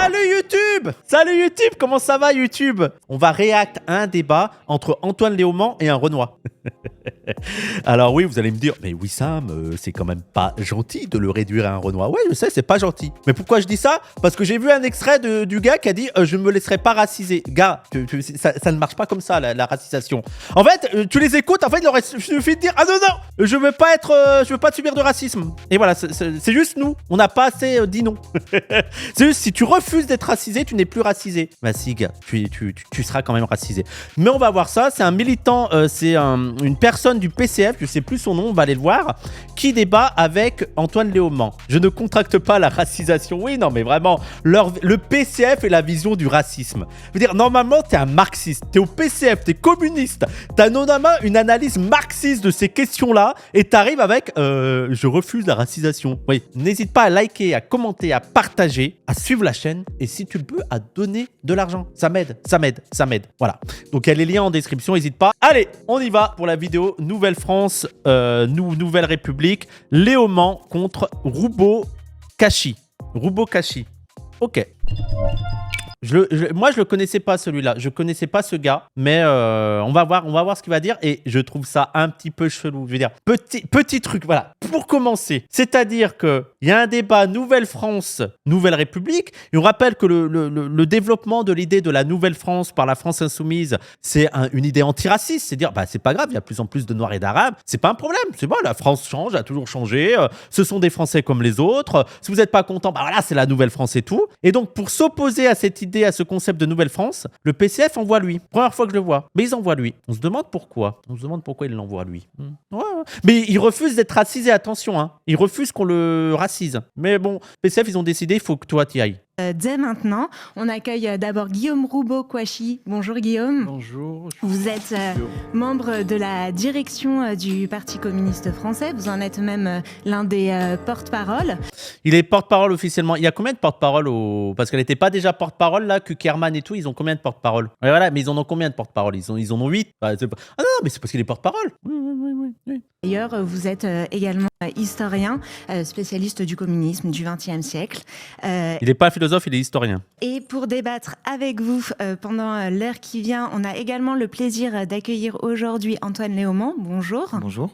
Salut YouTube! Salut YouTube! Comment ça va YouTube? On va react à un débat entre Antoine Léaumont et un Renoir. Alors oui, vous allez me dire, mais Wissam, c'est quand même pas gentil de le réduire à un Renoir. Ouais, je sais, c'est pas gentil. Mais pourquoi je dis ça? Parce que j'ai vu un extrait du gars qui a dit je ne me laisserai pas raciser. Gars, ça ne marche pas comme ça, la racisation. En fait, tu les écoutes, en fait, il aurait suffi de dire ah non, non, je veux pas subir de racisme. Et voilà, c'est juste nous. On n'a pas assez dit non. C'est juste, si tu refuses d'être racisé, tu n'es plus racisé. Bah si, gars, tu seras quand même racisé. Mais on va voir ça. C'est un militant, c'est une personne du PCF, je sais plus son nom, on va aller le voir, qui débat avec Antoine Léaumont. Je ne contracte pas la racisation. Oui, non, mais vraiment, le PCF est la vision du racisme. Je veux dire, normalement, t'es un marxiste, t'es au PCF, t'es communiste, t'as notamment une analyse marxiste de ces questions-là, et t'arrives avec je refuse la racisation. Oui, n'hésite pas à liker, à commenter, à partager, à suivre la chaîne, et si tu le peux, à donner de l'argent. Ça m'aide, ça m'aide, ça m'aide. Voilà. Donc, il y a les liens en description, n'hésite pas. Allez, on y va pour la vidéo Nouvelle-France, Nouvelle République, Léaumont contre Roubaud-Kachi. Roubaud-Kachi. Ok. Moi, je le connaissais pas celui-là. Je connaissais pas ce gars, mais on va voir ce qu'il va dire. Et je trouve ça un petit peu chelou. Je veux dire, petit truc, voilà. Pour commencer, c'est-à-dire que il y a un débat Nouvelle-France, Nouvelle République. Et on rappelle que le développement de l'idée de la Nouvelle-France par la France insoumise, c'est une idée antiraciste. C'est dire, bah c'est pas grave, il y a de plus en plus de Noirs et d'Arabes. C'est pas un problème. C'est bon, la France change, a toujours changé. Ce sont des Français comme les autres. Si vous n'êtes pas content, bah voilà, c'est la Nouvelle-France et tout. Et donc, pour s'opposer à cette idée, à ce concept de Nouvelle-France, le PCF envoie lui. Première fois que je le vois. Mais ils envoient lui. On se demande pourquoi. On se demande pourquoi ils l'envoient lui. Ouais. Mais il refuse d'être racisé, attention. Hein. Il refuse qu'on le racise. Mais bon, PCF, ils ont décidé, il faut que toi t'y ailles. Dès maintenant, on accueille d'abord Guillaume Roubaud-Kouachi. Bonjour Guillaume. Bonjour. Vous êtes membre de la direction du Parti communiste français. Vous en êtes même l'un des porte-parole. Il est porte-parole officiellement. Il y a combien de porte-parole Parce qu'elle n'était pas déjà porte-parole là, Kuckerman et tout, ils ont combien de porte-parole? Ouais, voilà, mais ils en ont combien de porte-parole? Ils en ont 8. Ah non, mais c'est parce qu'il est porte-parole. Oui. D'ailleurs, vous êtes également historien, spécialiste du communisme du XXe siècle. Il n'est pas philosophe, il est historien. Et pour débattre avec vous pendant l'heure qui vient, on a également le plaisir d'accueillir aujourd'hui Antoine Léaumont. Bonjour. Bonjour.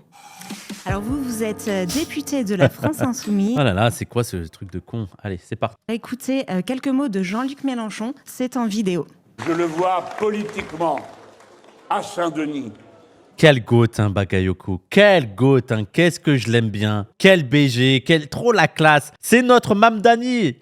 Alors vous êtes député de la France Insoumise. Oh là là, c'est quoi ce truc de con? Allez, c'est parti. Écoutez quelques mots de Jean-Luc Mélenchon, c'est en vidéo. Je le vois politiquement à Saint-Denis. Quel goth, hein, Bagayoko. Quel goth, hein. Qu'est-ce que je l'aime bien. Quel BG, trop la classe. C'est notre Mamdani.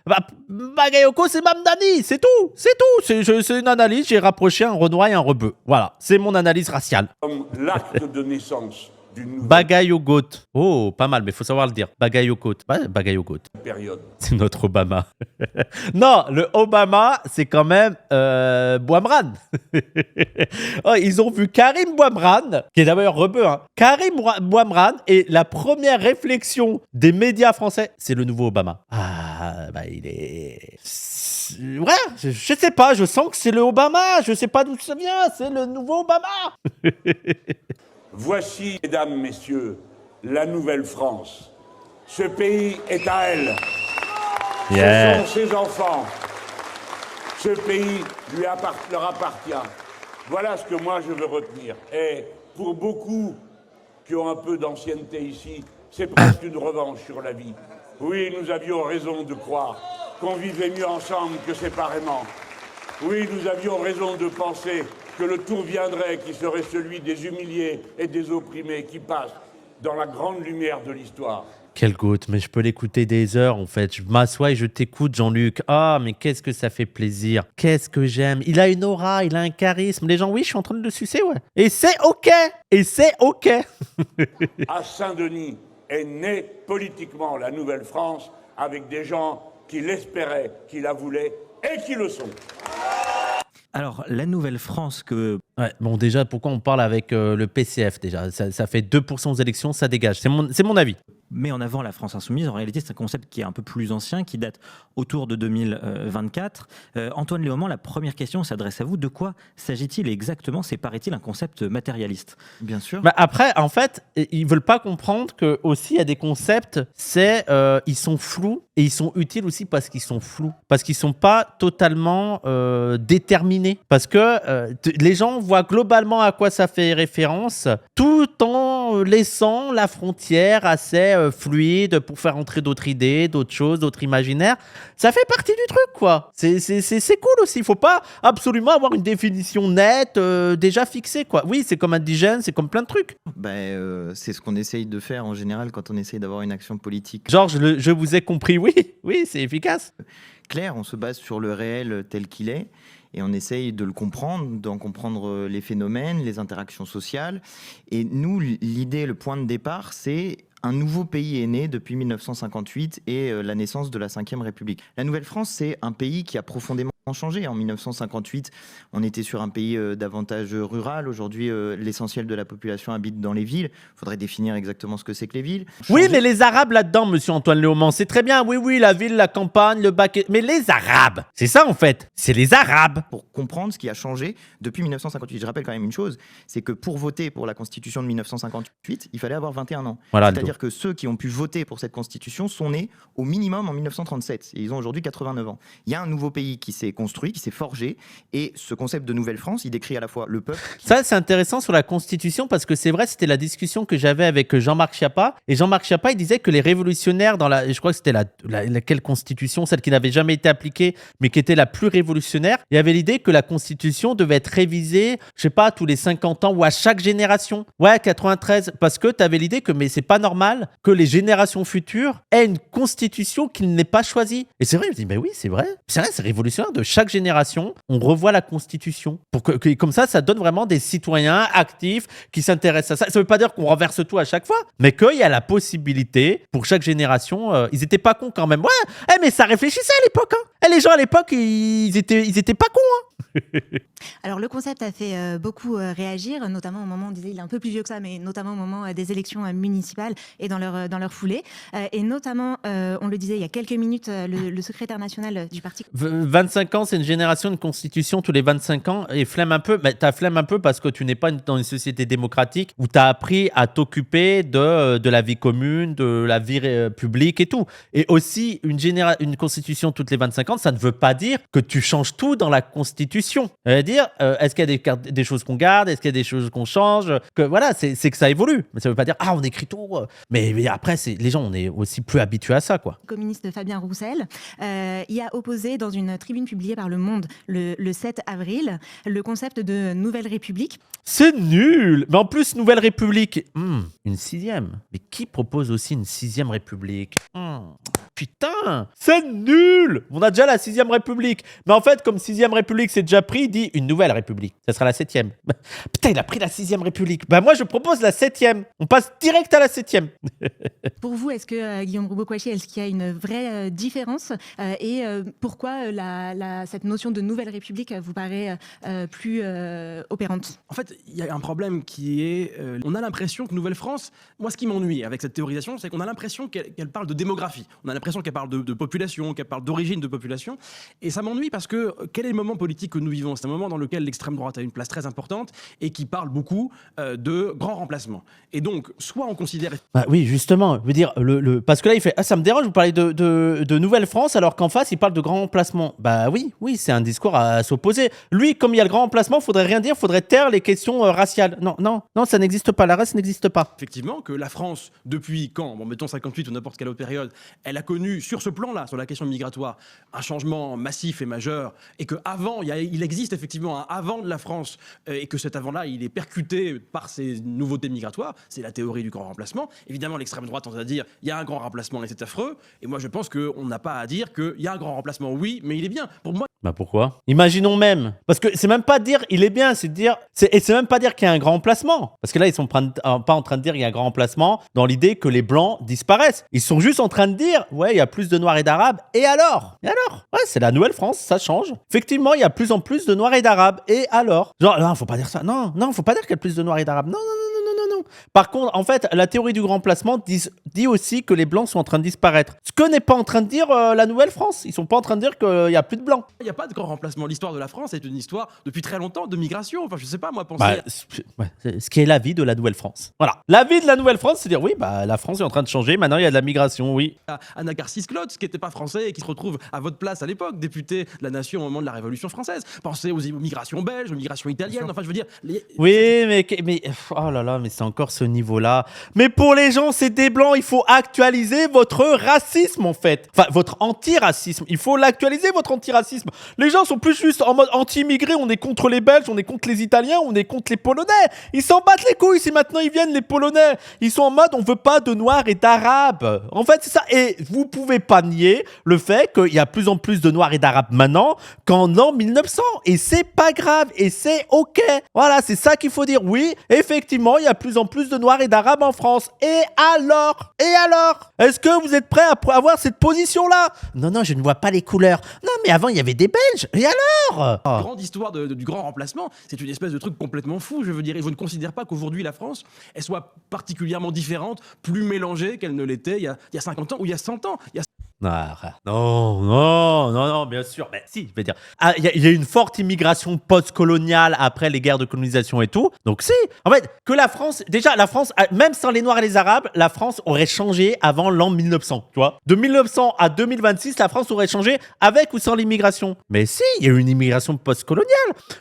Bagayoko, c'est Mamdani, c'est tout. C'est tout. C'est une analyse, j'ai rapproché un Renoir et un Rebeu. Voilà, c'est mon analyse raciale. Comme l'acte de naissance d'une nouvelle Bagayogot. Oh, pas mal, mais il faut savoir le dire. Bagayogot. Bagayogot. période. C'est notre Obama. Non, le Obama, c'est quand même Bouamran. Oh, ils ont vu Karim Bouamran, qui est d'ailleurs rebeu. Hein. Karim Bouamran, et la première réflexion des médias français, c'est le nouveau Obama. Ah, bah il est... Ouais, je sais pas, je sens que c'est le Obama. Je sais pas d'où ça vient, c'est le nouveau Obama. Voici, mesdames, messieurs, la Nouvelle-France. Ce pays est à elle. Yeah. Ce sont ses enfants. Ce pays leur appartient. Voilà ce que moi je veux retenir. Et pour beaucoup qui ont un peu d'ancienneté ici, c'est presque une revanche sur la vie. Oui, nous avions raison de croire qu'on vivait mieux ensemble que séparément. Oui, nous avions raison de penser que le tour viendrait, qui serait celui des humiliés et des opprimés qui passent dans la grande lumière de l'histoire. Quel goût, mais je peux l'écouter des heures en fait. Je m'assois et je t'écoute, Jean-Luc. Ah, mais qu'est-ce que ça fait plaisir. Qu'est-ce que j'aime. Il a une aura, il a un charisme. Les gens, oui, je suis en train de le sucer, ouais. Et c'est OK. Et c'est OK. À Saint-Denis est née politiquement la Nouvelle-France avec des gens qui l'espéraient, qui la voulaient et qui le sont. Alors, la Nouvelle-France que... Ouais, bon, déjà, pourquoi on parle avec le PCF déjà ça fait 2% aux élections, ça dégage. C'est mon avis. met en avant la France insoumise, en réalité, c'est un concept qui est un peu plus ancien, qui date autour de 2024. Antoine Léaumont, la première question s'adresse à vous. De quoi s'agit-il exactement? C'est, paraît-il, un concept matérialiste. Bien sûr. Bah après, en fait, ils veulent pas comprendre que aussi il y a des concepts, ils sont flous et ils sont utiles aussi parce qu'ils sont flous, parce qu'ils sont pas totalement déterminés, parce que les gens voient globalement à quoi ça fait référence, tout en laissant la frontière assez fluide pour faire entrer d'autres idées, d'autres choses, d'autres imaginaires. Ça fait partie du truc, quoi. C'est cool aussi. Il faut pas absolument avoir une définition nette, déjà fixée, quoi. Oui, c'est comme indigène, c'est comme plein de trucs. C'est ce qu'on essaye de faire en général quand on essaye d'avoir une action politique. Genre, je vous ai compris, oui, c'est efficace. Claire, on se base sur le réel tel qu'il est et on essaye de le comprendre, d'en comprendre les phénomènes, les interactions sociales. Et nous, l'idée, le point de départ, c'est un nouveau pays est né depuis 1958 et la naissance de la Ve République. La Nouvelle-France, c'est un pays qui a profondément changé. En 1958, on était sur un pays davantage rural. Aujourd'hui, l'essentiel de la population habite dans les villes. Il faudrait définir exactement ce que c'est que les villes. Oui, mais les Arabes là-dedans, monsieur Antoine Léaumont, c'est très bien. Oui, la ville, la campagne, le bac. Mais les Arabes, c'est ça en fait. C'est les Arabes. Pour comprendre ce qui a changé depuis 1958. Je rappelle quand même une chose, c'est que pour voter pour la Constitution de 1958, il fallait avoir 21 ans. Voilà, c'est-à-dire que ceux qui ont pu voter pour cette Constitution sont nés au minimum en 1937 et ils ont aujourd'hui 89 ans. Il y a un nouveau pays qui s'est construit, qui s'est forgé, et ce concept de Nouvelle-France, il décrit à la fois le peuple... Ça, c'est intéressant sur la Constitution parce que c'est vrai, c'était la discussion que j'avais avec Jean-Marc Schiappa, et Jean-Marc Schiappa, il disait que les révolutionnaires je crois que c'était laquelle Constitution, celle qui n'avait jamais été appliquée, mais qui était la plus révolutionnaire, il y avait l'idée que la Constitution devait être révisée, je sais pas, tous les 50 ans ou à chaque génération. Ouais, 93, parce que tu avais l'idée que, mais c'est pas normal que les générations futures aient une constitution qu'ils n'aient pas choisie. Et c'est vrai, je me dis, mais oui, c'est vrai. C'est révolutionnaire. De chaque génération, on revoit la constitution. Comme ça donne vraiment des citoyens actifs qui s'intéressent à ça. Ça veut pas dire qu'on renverse tout à chaque fois, mais qu'il y a la possibilité pour chaque génération. Ils étaient pas cons quand même. Ouais, mais ça réfléchissait à l'époque. Hein. Les gens à l'époque, ils étaient pas cons. Hein. Alors le concept a fait beaucoup réagir, notamment au moment, on disait il est un peu plus vieux que ça, mais notamment au moment des élections municipales et dans leur foulée. Et notamment, on le disait il y a quelques minutes, le secrétaire national du parti... 25 ans, c'est une génération, une constitution tous les 25 ans, et flemme un peu, mais t'as flemme un peu parce que tu n'es pas dans une société démocratique où t'as appris à t'occuper de la vie commune, de la vie publique et tout. Et aussi, une constitution toutes les 25 ans, ça ne veut pas dire que tu changes tout dans la constitution. C'est-à-dire, est-ce qu'il y a des choses qu'on garde, est-ce qu'il y a des choses qu'on change, que voilà, c'est que ça évolue. Mais ça veut pas dire, on écrit tout. Mais après, les gens, on est aussi plus habitués à ça, quoi. Le communiste Fabien Roussel y a opposé dans une tribune publiée par Le Monde le 7 avril le concept de Nouvelle République. C'est nul. Mais en plus, Nouvelle République, une 6e. Mais qui propose aussi une 6e République? Putain, c'est nul. On a déjà la 6e République. Mais en fait, comme 6e République, c'est déjà pris, il dit une Nouvelle République. Ça sera la 7e. Putain, il a pris la 6e République. Moi, je propose la 7e. On passe direct à la 7e. Pour vous, est-ce que, Guillaume Roubaud-Kouachi, est-ce qu'il y a une vraie différence et pourquoi cette notion de Nouvelle République vous paraît plus opérante? En fait, il y a un problème qui est... on a l'impression que Nouvelle-France... Moi, ce qui m'ennuie avec cette théorisation, c'est qu'on a l'impression qu'elle parle de démographie. On a l'impression qu'elle parle de population, qu'elle parle d'origine de population. Et ça m'ennuie parce que quel est le moment politique que nous vivons? C'est un moment dans lequel l'extrême droite a une place très importante et qui parle beaucoup de grands remplacements. Et donc, soit on considère... Oui, justement. Je veux dire, parce que là, il fait « ça me dérange, vous parlez de Nouvelle-France alors qu'en face, il parle de grands remplacements. » Oui, c'est un discours à s'opposer. Lui, comme il y a le grand remplacement, il faudrait rien dire, il faudrait taire les questions raciales. Non, ça n'existe pas. La race n'existe pas. Effectivement, que la France, depuis quand, mettons 58 ou n'importe quelle autre période, elle a connu, sur ce plan-là, sur la question migratoire, un changement massif et majeur, et qu'avant, il existe effectivement un avant de la France, et que cet avant-là, il est percuté par ces nouveautés migratoires. C'est la théorie du grand remplacement. Évidemment, l'extrême droite tente à dire il y a un grand remplacement et c'est affreux. Et moi, je pense qu'on n'a pas à dire qu'il y a un grand remplacement, oui, mais il est bien. Pour moi, pourquoi? Imaginons même. Parce que c'est même pas dire il est bien, c'est même pas dire qu'il y a un grand remplacement. Parce que là, ils sont pas en train de dire qu'il y a un grand remplacement dans l'idée que les blancs disparaissent. Ils sont juste en train de dire ouais, il y a plus de noirs et d'arabes. Et alors? Ouais, c'est la Nouvelle-France, ça change. Effectivement, il y a plus en plus de noirs et d'arabes. Et alors? Genre, non, faut pas dire ça. Non, faut pas dire qu'il y a plus de noirs et d'arabes. Non. Par contre, en fait, la théorie du grand remplacement dit aussi que les blancs sont en train de disparaître. Ce que n'est pas en train de dire la Nouvelle-France. Ils sont pas en train de dire qu'il n'y a plus de blancs. Il n'y a pas de grand remplacement. L'histoire de la France est une histoire depuis très longtemps de migration. Enfin, je sais pas, moi, penser. Bah, c'est ce qui est la vie de la Nouvelle-France. Voilà. La vie de la Nouvelle-France, c'est dire oui, bah la France est en train de changer. Maintenant, il y a de la migration, oui. Anacarsis Klotz, qui n'était pas français et qui se retrouve à votre place à l'époque, député de la nation au moment de la Révolution française. Pensez aux migrations belges, aux migrations italiennes. Enfin, je veux dire. Oui, mais oh là là, mais c'est encore ce niveau-là. Mais pour les gens, c'est des blancs. Il faut actualiser votre racisme, en fait. Enfin, votre antiracisme. Il faut l'actualiser, votre antiracisme. Les gens sont plus juste en mode anti-immigré. On est contre les Belges, on est contre les Italiens, on est contre les Polonais. Ils s'en battent les couilles si maintenant ils viennent, les Polonais. Ils sont en mode on veut pas de Noirs et d'Arabes. En fait, c'est ça. Et vous pouvez pas nier le fait qu'il y a plus en plus de Noirs et d'Arabes maintenant qu'en l'an 1900. Et c'est pas grave. Et c'est OK. Voilà, c'est ça qu'il faut dire. Oui, effectivement, il y a plus en plus de Noirs et d'Arabes en France. Et alors? Est-ce que vous êtes prêts à avoir cette position-là? Non, je ne vois pas les couleurs. Non, mais avant, il y avait des Belges. Et alors? La grande histoire du grand remplacement, c'est une espèce de truc complètement fou, je veux dire. Et je ne considère pas qu'aujourd'hui, la France, elle soit particulièrement différente, plus mélangée qu'elle ne l'était il y a 50 ans ou il y a 100 ans. Non, bien sûr. Mais si, je vais dire. Il y a une forte immigration post-coloniale après les guerres de colonisation et tout. Donc si. En fait, que la France, même sans les Noirs et les Arabes, la France aurait changé avant l'an 1900, tu vois. De 1900 à 2026, la France aurait changé avec ou sans l'immigration. Mais si, il y a eu une immigration post-coloniale.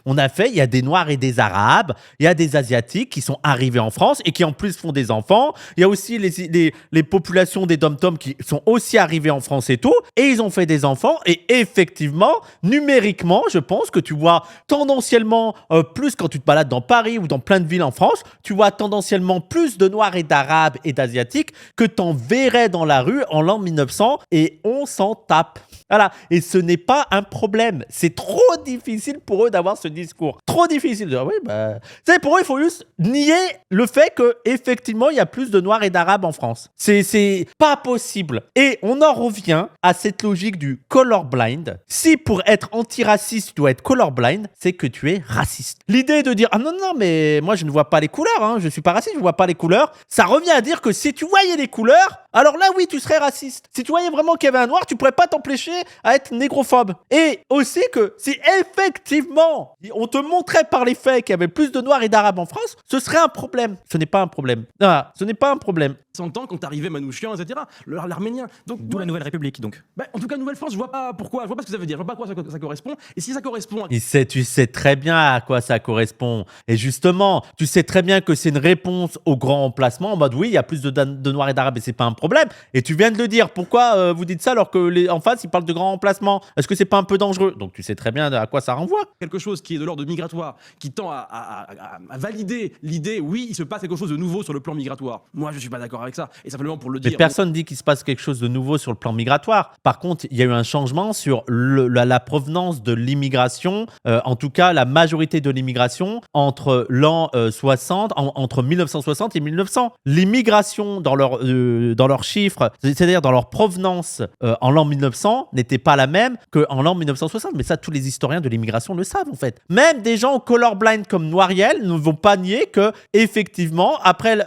Il y a des Noirs et des Arabes, il y a des Asiatiques qui sont arrivés en France et qui en plus font des enfants. Il y a aussi les populations des dom-toms qui sont aussi arrivées en France et tout, et ils ont fait des enfants, et effectivement, numériquement, je pense que tu vois tendanciellement plus quand tu te balades dans Paris ou dans plein de villes en France, tu vois tendanciellement plus de Noirs et d'Arabes et d'Asiatiques que t'en verrais dans la rue en l'an 1900, et on s'en tape. Voilà, et ce n'est pas un problème. C'est trop difficile pour eux d'avoir ce discours. Trop difficile de dire, oui, bah... C'est pour eux, il faut juste nier le fait qu'effectivement, il y a plus de Noirs et d'Arabes en France. C'est pas possible. Et on en revient à cette logique du colorblind. Si pour être antiraciste, tu dois être colorblind, c'est que tu es raciste. L'idée de dire, ah non, mais moi, je ne vois pas les couleurs, hein, je suis pas raciste, je ne vois pas les couleurs, ça revient à dire que si tu voyais les couleurs, alors là, oui, tu serais raciste. Si tu voyais vraiment qu'il y avait un noir, tu pourrais pas t'empêcher à être négrophobe. Et aussi que si effectivement on te montrait par les faits qu'il y avait plus de Noirs et d'Arabes en France, ce serait un problème. Ce n'est pas un problème. Ah, ce n'est pas un problème. 100 ans quand arrivait Manouchian, etc. L'Arménien. D'où la Nouvelle République, donc. En tout cas, Nouvelle-France, je vois pas pourquoi. Je vois pas ce que ça veut dire. Je vois pas à quoi ça correspond. Et si ça correspond Tu sais très bien à quoi ça correspond. Et justement, tu sais très bien que c'est une réponse au grand emplacement en mode oui, il y a plus de Noirs et d'Arabes et c'est pas un problème. Et tu viens de le dire. Pourquoi vous dites ça alors que en face, ils parlent de grand emplacement? Est-ce que c'est pas un peu dangereux? Donc tu sais très bien à quoi ça renvoie. Quelque chose qui est de l'ordre migratoire, qui tend à valider l'idée, oui, il se passe quelque chose de nouveau sur le plan migratoire. Moi, je suis pas d'accord avec ça. Et simplement pour le dire. Mais personne dit qu'il se passe quelque chose de nouveau sur le plan migratoire. Par contre, il y a eu un changement sur la provenance de l'immigration, en tout cas la majorité de l'immigration entre l'an 60, entre 1960 et 1900. L'immigration dans leurs chiffres, c'est-à-dire dans leur provenance en l'an 1900, n'était pas la même qu'en l'an 1960. Mais ça, tous les historiens de l'immigration le savent en fait. Même des gens colorblind comme Noiriel ne vont pas nier que effectivement, après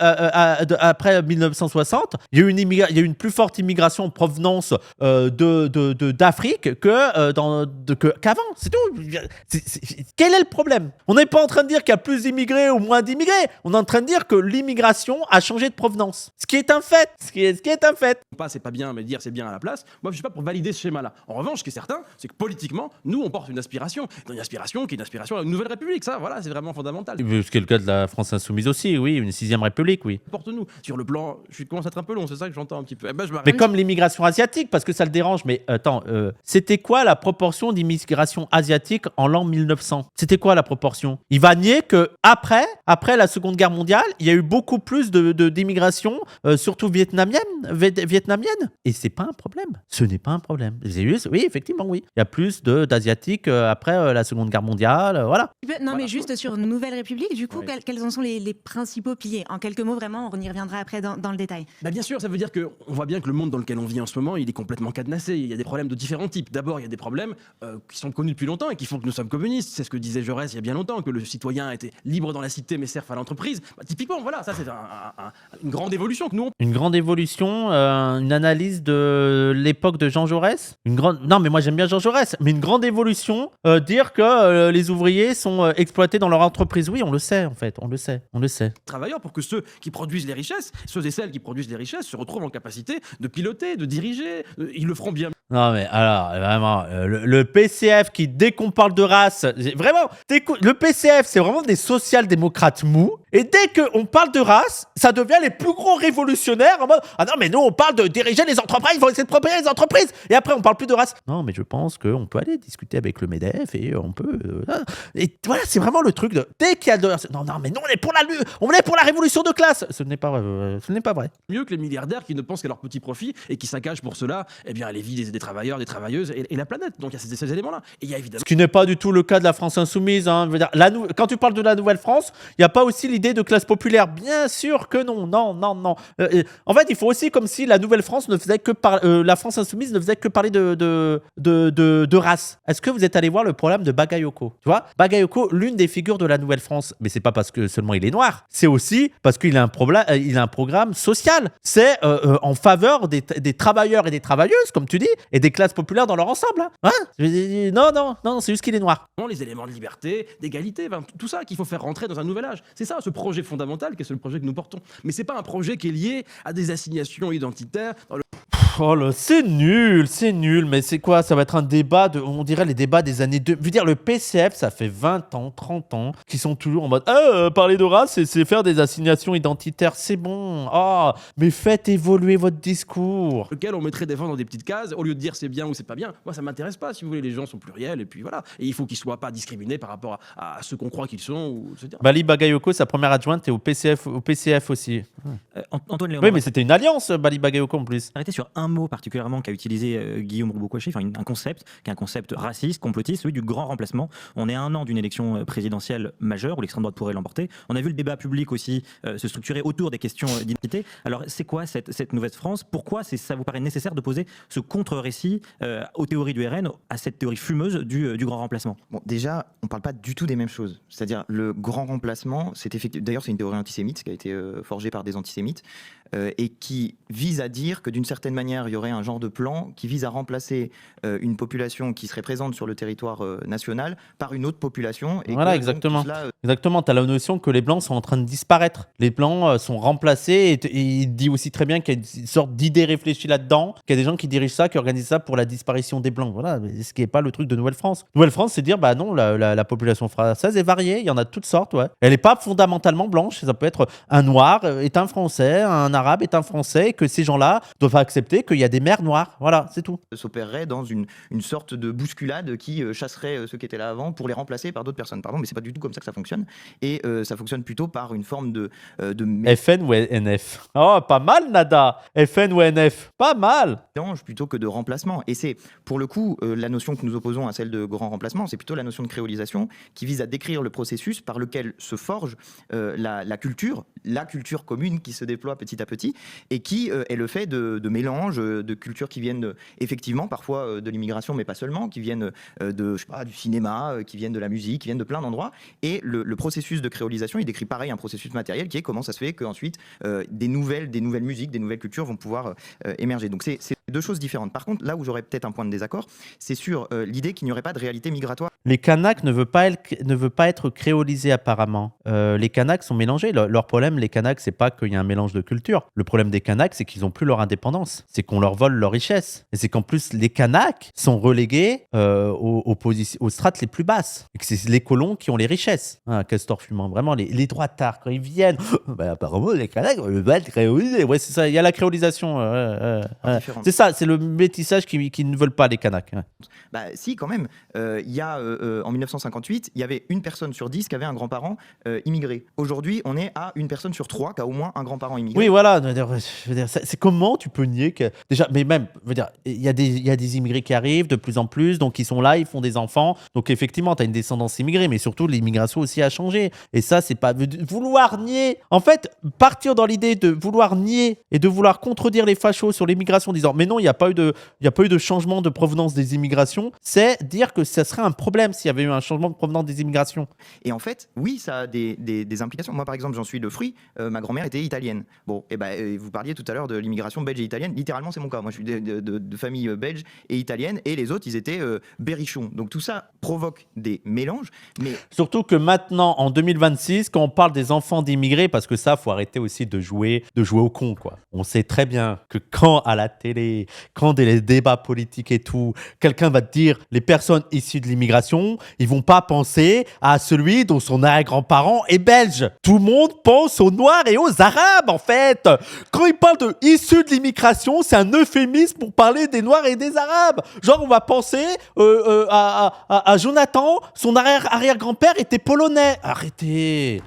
1960, il y a eu une plus forte immigration en provenance d'Afrique qu'avant. C'est tout. Quel est le problème? On n'est pas en train de dire qu'il y a plus d'immigrés ou moins d'immigrés. On est en train de dire que l'immigration a changé de provenance. Ce qui est un fait. Ce qui est un fait. C'est pas bien, mais dire c'est bien à la place. Moi, je suis pas pour valider ce schéma-là. En revanche, ce qui est certain, c'est que politiquement, nous, on porte une aspiration. Une aspiration qui est une aspiration à une nouvelle république. Ça, voilà, c'est vraiment fondamental. Ce qui est le cas de la France insoumise aussi, oui, une 6e république, oui. Porte-nous. Sur le plan, je commence à être un peu long, c'est ça que j'entends un petit peu. Mais comme l'immigration asiatique, parce que ça le dérange. Mais attends, c'était quoi la proportion d'immigration asiatique en l'an 1900? C'était quoi la proportion? Il va nier que après la Seconde Guerre mondiale, il y a eu beaucoup plus d'immigration, surtout vietnamienne, vietnamienne. Et c'est pas un problème. Ce n'est pas un problème. Oui, effectivement, oui. Il y a plus d'Asiatiques après la Seconde Guerre mondiale, voilà. Mais juste sur Nouvelle République, du coup, Oui. quels en sont les principaux piliers? En quelques mots, vraiment, on y reviendra après dans le détail. Bah bien sûr, ça veut dire qu'on voit bien que le monde dans lequel on vit en ce moment, il est complètement cadenassé. Il y a des problèmes de différents types. D'abord, il y a des problèmes qui sont connus depuis longtemps et qui font que nous sommes communistes. C'est ce que disait Jaurès il y a bien longtemps, que le citoyen était libre dans la cité mais serf à l'entreprise. Bah, typiquement, voilà, ça c'est une grande évolution que nous, Une grande évolution, une analyse de l'époque de Jean Jaurès. Non, mais moi j'aime bien Jean Jaurès, mais une grande évolution, dire que les ouvriers sont exploités dans leur entreprise. Oui, on le sait en fait, on le sait. travailleurs, pour que ceux qui produisent les richesses, ceux et celles qui produisent les richesses, se retrouvent en capacité de piloter, de diriger. Ils le feront bien. Non mais alors, vraiment, le PCF qui, dès qu'on parle de race, vraiment, le PCF c'est vraiment des social-démocrates mous, et dès qu'on parle de race, ça devient les plus gros révolutionnaires en mode « Ah non mais nous on parle de diriger les entreprises, il faut essayer de protéger les entreprises !» Et après on parle plus de race. Non mais je pense qu'on peut aller discuter avec le MEDEF et on peut... et voilà, c'est vraiment le truc de... Dès qu'il y a de... Non mais nous on est pour la révolution de classe. Ce n'est pas vrai. Mieux que les milliardaires qui ne pensent qu'à leur petit profit et qui saccagent pour cela les vies des travailleurs, des travailleuses et la planète. Donc il y a ces éléments-là. Et il y a évidemment... Ce qui n'est pas du tout le cas de la France insoumise. Hein. Je veux dire, quand tu parles de la Nouvelle-France, il n'y a pas aussi l'idée de classe populaire. Bien sûr que non. Non. En fait, il faut aussi comme si la Nouvelle-France ne faisait que la France insoumise ne faisait que parler de race. Est-ce que vous êtes allé voir le problème de Bagayoko? Tu vois, Bagayoko, l'une des figures de la Nouvelle-France, mais c'est pas parce que seulement il est noir, c'est aussi parce qu'il a un programme social. C'est en faveur des travailleurs et des travailleuses, comme tu dis, et des classes populaires dans leur ensemble. Hein. Non, c'est juste qu'il est noir. les éléments de liberté, d'égalité, tout ça qu'il faut faire rentrer dans un nouvel âge. C'est ça, ce projet fondamental, qui est le projet que nous portons. Mais c'est pas un projet qui est lié à des assignations identitaires. C'est nul, mais c'est quoi? Ça va être un débat on dirait les débats des années 2. Je veux dire, le PCF, ça fait 20 ans, 30 ans, qui sont toujours en mode parler de race, c'est faire des assignations identitaires, c'est bon. Mais faites évoluer votre discours. Lequel on mettrait des gens dans des petites cases, au lieu de dire c'est bien ou c'est pas bien. Moi, ça m'intéresse pas, si vous voulez, les gens sont pluriels, et puis voilà. Et il faut qu'ils soient pas discriminés par rapport à ce qu'on croit qu'ils sont, ou se dire. Bali Bagayoko, sa première adjointe, est au PCF aussi. Antoine Léon. Oui, mais c'était une alliance, Bali Bagayoko en plus. Arrêtez sur un mot particulièrement qu'a utilisé Guillaume Roubaud-Kouaché, un concept qui est un concept raciste, complotiste, celui du grand remplacement. On est à 1 an d'une élection présidentielle majeure où l'extrême droite pourrait l'emporter. On a vu le débat public aussi se structurer autour des questions d'identité. Alors c'est quoi cette nouvelle France? Pourquoi ça vous paraît nécessaire de poser ce contre-récit aux théories du RN, à cette théorie fumeuse du grand remplacement? Bon, déjà, on ne parle pas du tout des mêmes choses. C'est-à-dire, le grand remplacement, c'est effectivement... D'ailleurs, c'est une théorie antisémite qui a été forgée par des antisémites et qui vise à dire que d'une certaine manière, il y aurait un genre de plan qui vise à remplacer une population qui serait présente sur le territoire national par une autre population. Et voilà, exactement. Exactement, tu as la notion que les Blancs sont en train de disparaître. Les Blancs sont remplacés et il dit aussi très bien qu'il y a une sorte d'idée réfléchie là-dedans, qu'il y a des gens qui dirigent ça, qui organisent ça pour la disparition des Blancs. Voilà, ce qui n'est pas le truc de Nouvelle-France. Nouvelle-France, c'est dire, bah non, la population française est variée, il y en a de toutes sortes, ouais. Elle n'est pas fondamentalement blanche, ça peut être un Noir est un Français, un Arabe est un Français, et que ces gens-là doivent accepter qu'il y a des mères noires. Voilà, c'est tout. S'opérerait dans une sorte de bousculade qui chasserait ceux qui étaient là avant pour les remplacer par d'autres personnes. Pardon, mais c'est pas du tout comme ça que ça fonctionne. Et ça fonctionne plutôt par une forme de FN ou NF. Oh, pas mal, Nada. FN ou NF. Pas mal. Mélange plutôt que de remplacement. Et c'est, pour le coup, la notion que nous opposons à celle de grand remplacement, c'est plutôt la notion de créolisation qui vise à décrire le processus par lequel se forge la culture commune qui se déploie petit à petit et qui est le fait de mélange de cultures qui viennent effectivement parfois de l'immigration, mais pas seulement, qui viennent du cinéma, qui viennent de la musique, qui viennent de plein d'endroits. Et le processus de créolisation, il décrit pareil un processus matériel qui est comment ça se fait qu'ensuite des nouvelles musiques, des nouvelles cultures vont pouvoir émerger. Donc c'est deux choses différentes. Par contre, là où j'aurais peut-être un point de désaccord, c'est sur l'idée qu'il n'y aurait pas de réalité migratoire. Les Kanaks ne veulent pas être créolisés apparemment. Les Kanaks sont mélangés. Leur problème, les Kanaks, c'est pas qu'il y a un mélange de culture. Le problème des Kanaks, c'est qu'ils n'ont plus leur indépendance. C'est qu'on leur vole leur richesse. Et c'est qu'en plus, les Kanaks sont relégués aux strates les plus basses. Et que c'est les colons qui ont les richesses. un castor fumant. Vraiment, les droitards, quand ils viennent, apparemment, les Kanaks, ils veulent créoliser. Ouais, c'est ça, il y a la créolisation. C'est ça, c'est le métissage qui ne veulent pas, les Kanaks. Bah si, quand même. Il y a, en 1958, il y avait une personne sur 10 qui avait un grand-parent immigré. Aujourd'hui, on est à une personne sur 3 qui a au moins un grand-parent immigré. Oui, voilà. Je veux dire, c'est comment tu peux nier que... Déjà, mais même, je veux dire, il y a des immigrés qui arrivent de plus en plus, donc ils sont là, ils font des enfants. Donc effectivement, tu as une descendance immigrée, mais surtout, l'immigration aussi a changé. Et ça, c'est pas... Vouloir nier... En fait, partir dans l'idée de vouloir nier et de vouloir contredire les fachos sur l'immigration en disant « Mais non, il n'y a pas eu de changement de provenance des immigrations », c'est dire que ça serait un problème s'il y avait eu un changement de provenance des immigrations. Et en fait, oui, ça a des implications. Moi, par exemple, j'en suis le fruit. Ma grand-mère était italienne. Bon, et vous parliez tout à l'heure de l'immigration belge et italienne. Littéralement, c'est mon cas. Moi, je suis de famille belge et italienne, et les autres, ils étaient berrichons. Donc tout ça provoque des mélanges. Mais surtout que maintenant, en 2026, quand on parle des enfants d'immigrés, parce que ça, faut arrêter aussi de jouer au con, quoi. On sait très bien que quand à la télé, quand des débats politiques et tout, quelqu'un va te dire les personnes issues de l'immigration, ils vont pas penser à celui dont son arrière-grand-parent est belge. Tout le monde pense aux Noirs et aux Arabes, en fait. Quand ils parlent de issus de l'immigration, c'est un euphémisme pour parler des Noirs et des Arabes. Genre, on va penser à Jonathan, son arrière-grand-père était polonais. Arrêtez,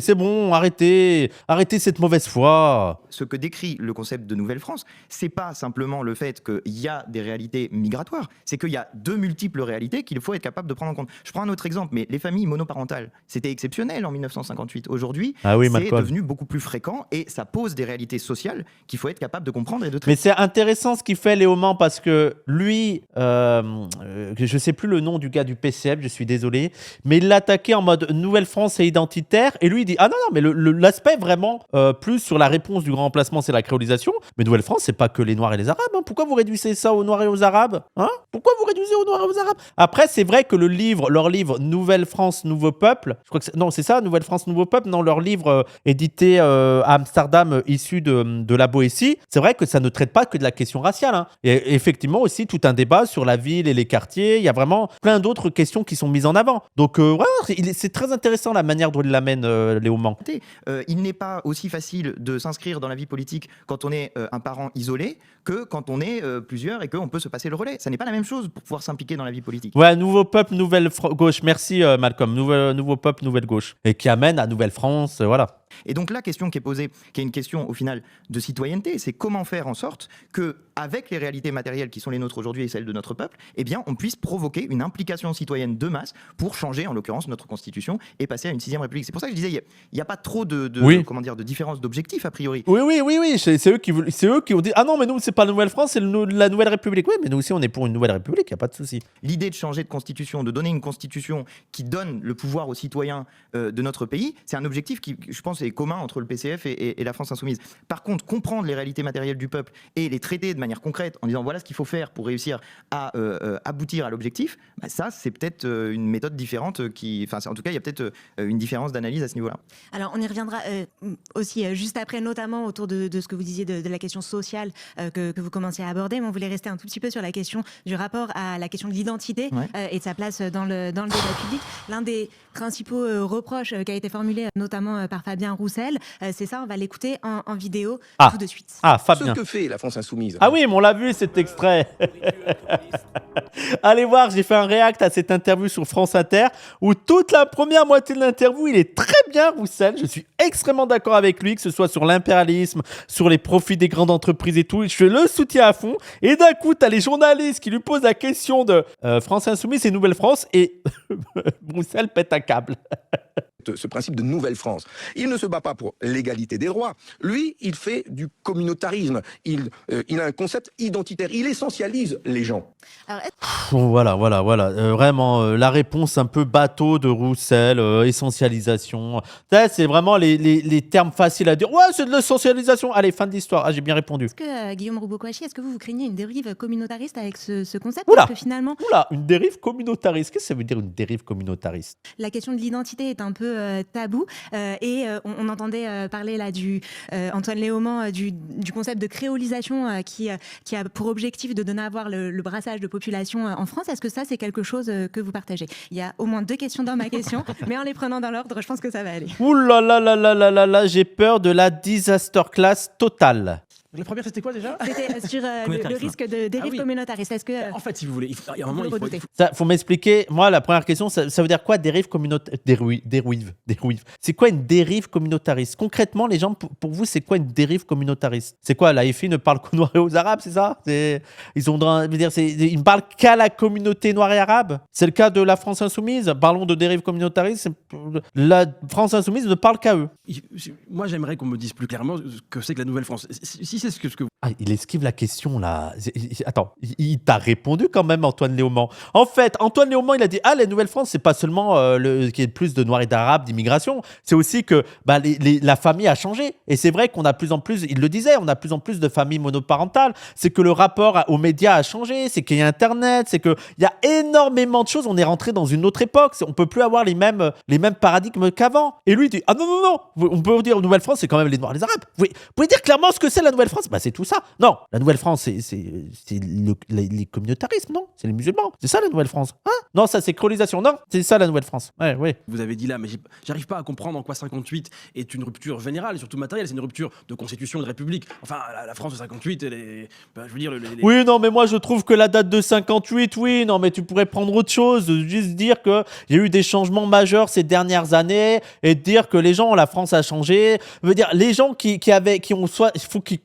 c'est bon, arrêtez cette mauvaise foi. Ce que décrit le concept de Nouvelle-France, c'est pas simplement le fait qu'il y a des réalités migratoires, c'est qu'il y a de multiples réalités qu'il faut être capable de prendre en compte. Je prends un autre exemple, mais les familles monoparentales, c'était exceptionnel en 1958. Aujourd'hui, c'est devenu beaucoup plus fréquent et ça pose des réalités sociales qu'il faut être capable de comprendre et de traiter. Mais c'est intéressant ce qu'il fait Léaumont parce que lui, je sais plus le nom du gars du PCF, je suis désolé, mais il l'a attaqué en mode Nouvelle-France et identitaire et lui il dit ah non, mais l'aspect vraiment plus sur la réponse du grand remplacement, c'est la créolisation, mais Nouvelle-France, c'est pas que les Noirs et les Arabes. Hein. Pourquoi vous réduisez ça aux Noirs et aux Arabes, hein? Pourquoi vous réduisez aux Noirs et aux Arabes? Après, c'est vrai que leur livre Nouvelle-France, Nouveau Peuple, je crois que c'est ça, Nouvelle-France, Nouveau Peuple, non, leur livre édité à Amsterdam, issu de la Boétie, c'est vrai que ça ne traite pas que de la question raciale. Hein. Et effectivement aussi tout un débat sur la ville et les quartiers, il y a vraiment plein d'autres questions qui sont mises en avant. Donc c'est très intéressant la manière dont il l'amène Léaumont. Il n'est pas aussi facile de s'inscrire dans la vie politique quand on est un parent isolé que quand on est plusieurs et qu'on peut se passer le relais. Ça n'est pas la même chose pour pouvoir s'impliquer dans la vie politique. Ouais, Nouveau Peuple, Nouvelle Gauche. Merci Malcolm. Nouveau Peuple, Nouvelle Gauche. Et qui amène à Nouvelle-France, voilà. Et donc la question qui est posée, qui est une question au final de citoyenneté, c'est comment faire en sorte que, avec les réalités matérielles qui sont les nôtres aujourd'hui et celles de notre peuple, eh bien on puisse provoquer une implication citoyenne de masse pour changer en l'occurrence notre constitution et passer à une 6e République. C'est pour ça que je disais, il n'y a pas trop de différence d'objectifs a priori. Oui, c'est eux qui ont dit ah non mais nous c'est pas la Nouvelle-France, c'est la Nouvelle République. Oui, mais nous aussi on est pour une Nouvelle République, il n'y a pas de souci. L'idée de changer de constitution, de donner une constitution qui donne le pouvoir aux citoyens de notre pays, c'est un objectif qui, je pense, est commun entre le PCF et la France insoumise. Par contre, comprendre les réalités matérielles du peuple et les traiter de manière concrète en disant voilà ce qu'il faut faire pour réussir à aboutir à l'objectif, ça c'est peut-être une méthode différente en tout cas il y a peut-être une différence d'analyse à ce niveau-là. Alors on y reviendra aussi juste après, notamment autour de ce que vous disiez de la question sociale que vous commenciez à aborder, mais on voulait rester un tout petit peu sur la question du rapport à la question de l'identité et de sa place dans le débat public. L'un des principaux reproches qui a été formulé notamment par Fabien Roussel, c'est ça, on va l'écouter en vidéo tout de suite. Ah, Fabien. Ce que fait la France insoumise. Ah oui, mais on l'a vu cet extrait. Allez voir, j'ai fait un react à cette interview sur France Inter où toute la première moitié de l'interview, il est très bien Roussel. Je suis extrêmement d'accord avec lui, que ce soit sur l'impérialisme, sur les profits des grandes entreprises et tout. Je le soutiens à fond. Et d'un coup, tu as les journalistes qui lui posent la question de France Insoumise et Nouvelle-France et Roussel pète un câble. Ce principe de Nouvelle-France. Il ne se bat pas pour l'égalité des droits. Lui, il fait du communautarisme. Il a un concept identitaire. Il essentialise les gens. Alors, Voilà. Vraiment, la réponse un peu bateau de Roussel, essentialisation. Ça, c'est vraiment les termes faciles à dire. Ouais, c'est de l'essentialisation. Allez, fin de l'histoire. Ah, j'ai bien répondu. Est-ce que, Guillaume Roubaud-Kouachi, est-ce que vous craignez une dérive communautariste avec ce concept? Oula. Parce que finalement, Une dérive communautariste. Qu'est-ce que ça veut dire une dérive communautariste? la question de l'identité est un peu peu tabou. On entendait parler là du Antoine Léaumont du concept de créolisation qui a pour objectif de donner à voir le brassage de population en France. Est-ce que ça, c'est quelque chose que vous partagez? Il y a au moins 2 questions dans ma question, mais en les prenant dans l'ordre, je pense que ça va aller. Ouh là là là là là là là, j'ai peur de la disaster class totale. La première, c'était quoi déjà? C'était sur le risque de dérive communautariste. Est-ce que... En fait, si vous voulez, il y a un moment, il faut... Ça, faut m'expliquer. Moi, la première question, ça veut dire quoi, dérive communautariste? Dérive. C'est quoi une dérive communautariste? Concrètement, les gens, pour vous, c'est quoi une dérive communautariste? C'est quoi, la FI ne parle qu'aux Noirs et aux Arabes, c'est ça? Ils ne parlent qu'à la communauté noire et arabe? C'est le cas de la France Insoumise. Parlons de dérive communautariste. La France Insoumise ne parle qu'à eux. Moi, j'aimerais qu'on me dise plus clairement ce que c'est que la Nouvelle-France. Si c'est ce que vous... Ah, il esquive la question, là. Attends, il t'a répondu quand même, Antoine Léaumont. En fait, Antoine Léaumont, il a dit « Ah, la Nouvelle-France, c'est pas seulement qu'il y ait plus de Noirs et d'Arabes, d'immigration, c'est aussi que la famille a changé. » Et c'est vrai qu'on a plus en plus, il le disait, on a plus en plus de familles monoparentales. C'est que le rapport aux médias a changé, c'est qu'il y a Internet, c'est qu'il y a énormément de choses. On est rentré dans une autre époque. On peut plus avoir les mêmes paradigmes qu'avant. Et lui, il dit « Ah non, on peut dire Nouvelle-France, c'est quand même les Noirs et les Arabes. Vous pouvez dire clairement ce que c'est la Nouvelle-France? C'est tout ça. Non, la Nouvelle-France, c'est les communautarismes, non? C'est les musulmans. C'est ça la Nouvelle-France. Hein? Non, ça c'est créolisation. Non, c'est ça la Nouvelle-France. Ouais. Vous avez dit là, mais j'arrive pas à comprendre en quoi 58 est une rupture générale et surtout matérielle. C'est une rupture de constitution de république. Enfin, la France de 58, elle est... je veux dire... Oui, non, mais moi je trouve que la date de 58, oui, non, mais tu pourrais prendre autre chose. Juste dire qu'il y a eu des changements majeurs ces dernières années et dire que les gens, la France a changé. Je veux dire, les gens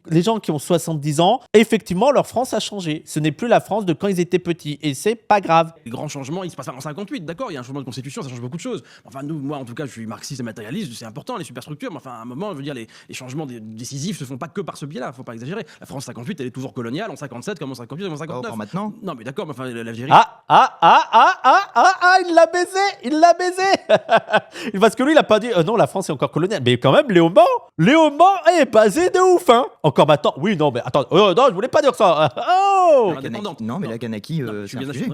les gens qui ont 70 ans, effectivement, leur France a changé. Ce n'est plus la France de quand ils étaient petits. Et c'est pas grave. Les grands changements, ils se passent en 58, d'accord, il y a un changement de constitution, ça change beaucoup de choses. Enfin, moi, en tout cas, je suis marxiste et matérialiste, c'est important, les superstructures, mais enfin, à un moment, je veux dire, les changements décisifs se font pas que par ce biais-là, faut pas exagérer. La France 58, elle est toujours coloniale, en 57, comme en 58, comme en 59. Encore maintenant? Non, mais d'accord, mais enfin, l'Algérie... Il l'a baisé Parce que lui, il a pas dit, non, la France est encore coloniale. Mais quand même, Léaumont est basé de ouf, hein. Encore maintenant, oui, non, mais attends, non, je voulais pas dire ça. Non, mais la Kanaki,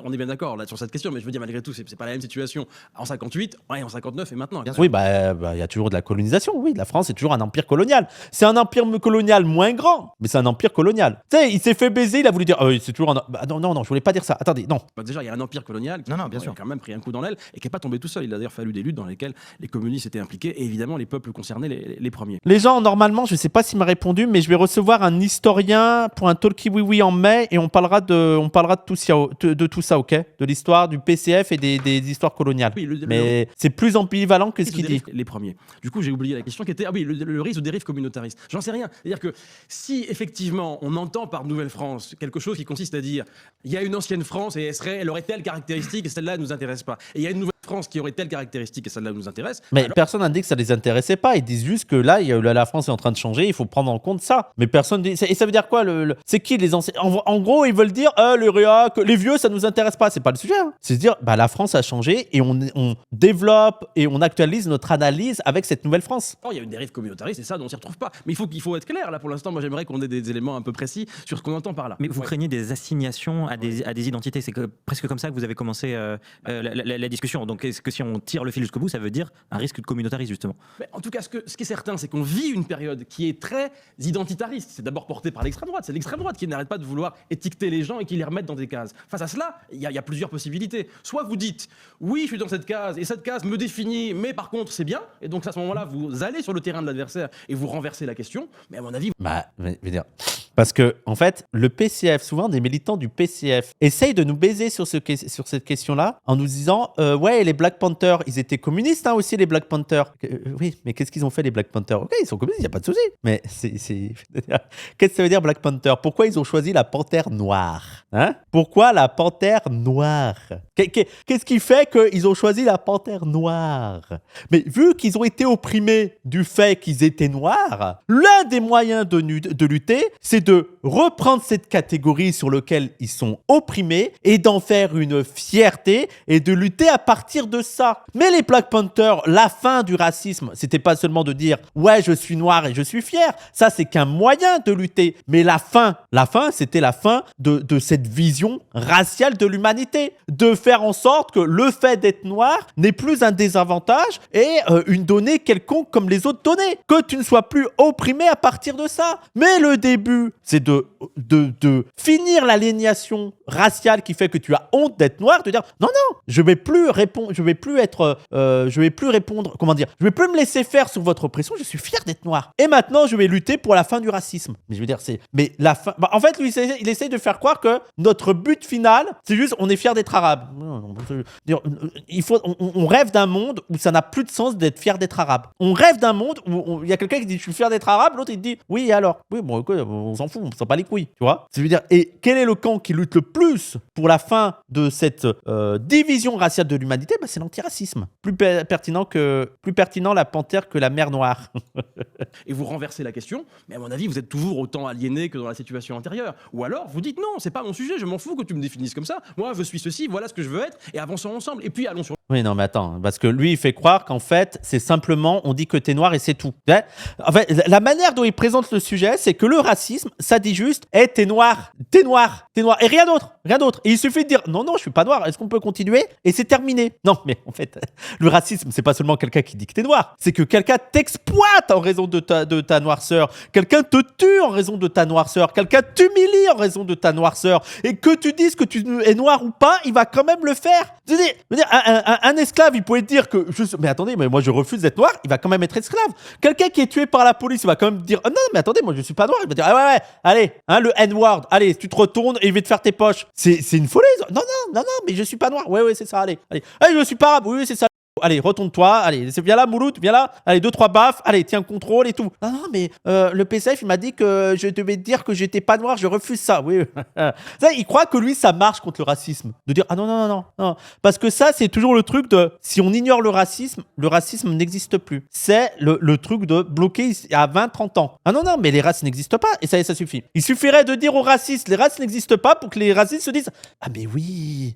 on est bien d'accord là sur cette question, mais je veux dire, malgré tout, c'est pas la même situation en 58, en 59 et maintenant. Oui, il y a toujours de la colonisation, oui. La France est toujours un empire colonial. C'est un empire colonial moins grand, mais c'est un empire colonial. Tu sais, il s'est fait baiser, il a voulu dire, c'est toujours un... non, je voulais pas dire ça. Attendez, non. Déjà, il y a un empire colonial qui bien sûr. a quand même pris un coup dans l'aile et qui n'est pas tombé tout seul. Il a d'ailleurs fallu des luttes dans lesquelles les communistes étaient impliqués et évidemment les peuples concernés les premiers. Les gens, normalement, je sais pas s'il m'a répondu, mais je vais recevoir un historien pour un talkie oui en mai et on parlera de tout ça, ok? De l'histoire du PCF et des histoires coloniales. Oui, mais c'est plus ambivalent que ce qu'il dit. Les premiers. Du coup, j'ai oublié la question qui était le risque de dérive communautariste. J'en sais rien. C'est-à-dire que si effectivement on entend par Nouvelle-France quelque chose qui consiste à dire il y a une ancienne France et elle aurait telle caractéristique et celle-là ne nous intéresse pas. Et il y a une nouvelle France qui aurait telle caractéristique et celle-là nous intéresse. Mais personne n'a dit que ça les intéressait pas. Ils disent juste que là, la France est en train de changer, il faut prendre en compte ça. Mais personne dit. Et ça veut dire quoi c'est qui les anciens? En gros, ils veulent dire les réacs, les vieux, ça nous intéresse pas. C'est pas le sujet. Hein. C'est se dire la France a changé et on développe et on actualise notre analyse avec cette nouvelle France. Il y a une dérive communautariste et ça, on s'y retrouve pas. Mais il faut être clair là pour l'instant. Moi, j'aimerais qu'on ait des éléments un peu précis sur ce qu'on entend par là. Mais vous craignez des assignations à des identités. C'est presque comme ça que vous avez commencé la discussion. Donc, est-ce que si on tire le fil jusqu'au bout, ça veut dire un risque de communautarisme, justement? Mais en tout cas, ce qui est certain, c'est qu'on vit une période qui est très identitariste. C'est d'abord porté par l'extrême droite. C'est l'extrême droite qui n'arrête pas de vouloir étiqueter les gens et qui les remettent dans des cases. Face à cela, il y a plusieurs possibilités. Soit vous dites, oui, je suis dans cette case et cette case me définit, mais par contre, c'est bien. Et donc, à ce moment-là, vous allez sur le terrain de l'adversaire et vous renversez la question. Mais à mon avis... Parce que, en fait, le PCF, souvent des militants du PCF, essayent de nous baiser sur cette question-là en nous disant ouais, les Black Panthers, ils étaient communistes aussi, les Black Panthers. Oui, mais qu'est-ce qu'ils ont fait, les Black Panthers? Ok, ils sont communistes, il n'y a pas de souci. Mais qu'est-ce que ça veut dire, Black Panther? Pourquoi ils ont choisi la panthère noire? Hein? Pourquoi la panthère noire? Qu'est-ce qui fait qu'ils ont choisi la panthère noire? Mais vu qu'ils ont été opprimés du fait qu'ils étaient noirs, l'un des moyens de lutter, c'est c'est de reprendre cette catégorie sur laquelle ils sont opprimés et d'en faire une fierté et de lutter à partir de ça. Mais les Black Panthers, la fin du racisme, c'était pas seulement de dire « ouais, je suis noir et je suis fier ». Ça, c'est qu'un moyen de lutter. Mais la fin, c'était la fin de cette vision raciale de l'humanité. De faire en sorte que le fait d'être noir n'est plus un désavantage et une donnée quelconque comme les autres données. Que tu ne sois plus opprimé à partir de ça. Mais le début, c'est de finir l'aliénation raciale qui fait que tu as honte d'être noir, de dire non, je vais plus répondre, je vais plus répondre, comment dire, je vais plus me laisser faire sous votre oppression, je suis fier d'être noir. Et maintenant, je vais lutter pour la fin du racisme. Mais je veux dire, mais la fin, en fait, lui, il essaie de faire croire que notre but final, c'est juste, on est fier d'être arabe. On rêve d'un monde où ça n'a plus de sens d'être fier d'être arabe. On rêve d'un monde où il y a quelqu'un qui dit je suis fier d'être arabe, l'autre il dit oui alors, oui bon écoute, on s'en fout, on s'en bat les couilles, tu vois. Ça veut dire, et quel est le camp qui lutte le plus pour la fin de cette division raciale de l'humanité? C'est l'antiracisme. Plus pertinent la panthère que la mer Noire. Et vous renversez la question, mais à mon avis, vous êtes toujours autant aliéné que dans la situation antérieure. Ou alors, vous dites non, c'est pas mon sujet, je m'en fous que tu me définisses comme ça. Moi, je suis ceci, voilà ce que je veux être, et avançons ensemble. Et puis, allons sur... Oui, non, mais attends, parce que lui, il fait croire qu'en fait, c'est simplement, on dit que t'es noir et c'est tout. En fait, la manière dont il présente le sujet, c'est que le racisme, ça dit juste, hey, t'es noir, et rien d'autre. Et il suffit de dire, non, je suis pas noir, est-ce qu'on peut continuer? Et c'est terminé. Non, mais en fait, le racisme, c'est pas seulement quelqu'un qui dit que t'es noir, c'est que quelqu'un t'exploite en raison de ta noirceur, quelqu'un te tue en raison de ta noirceur, quelqu'un t'humilie en raison de ta noirceur, et que tu dises que tu es noir ou pas, il va quand même le faire. Je veux dire, un esclave, il pourrait dire que mais attendez, mais moi je refuse d'être noir, il va quand même être esclave. Quelqu'un qui est tué par la police, il va quand même dire non, mais attendez, moi je suis pas noir. Il va dire ouais, allez, le N-word, allez, tu te retournes et il va te faire tes poches. C'est une folie. Non, mais je suis pas noir. Ouais, c'est ça, allez, je suis pas arabe. Oui, c'est ça. Allez, retourne-toi, allez, viens là, Mouloud, viens là, allez, 2-3 baffes, allez, tiens le contrôle et tout. Non, mais le PCF, il m'a dit que je devais te dire que j'étais pas noir, je refuse ça, oui. Ça, il croit que lui, ça marche contre le racisme. De dire, non. Parce que ça, c'est toujours le truc de, si on ignore le racisme n'existe plus. C'est le truc de bloquer à 20-30 ans. Non, mais les races n'existent pas, et ça suffit. Il suffirait de dire aux racistes, les races n'existent pas pour que les racistes se disent, ah mais oui,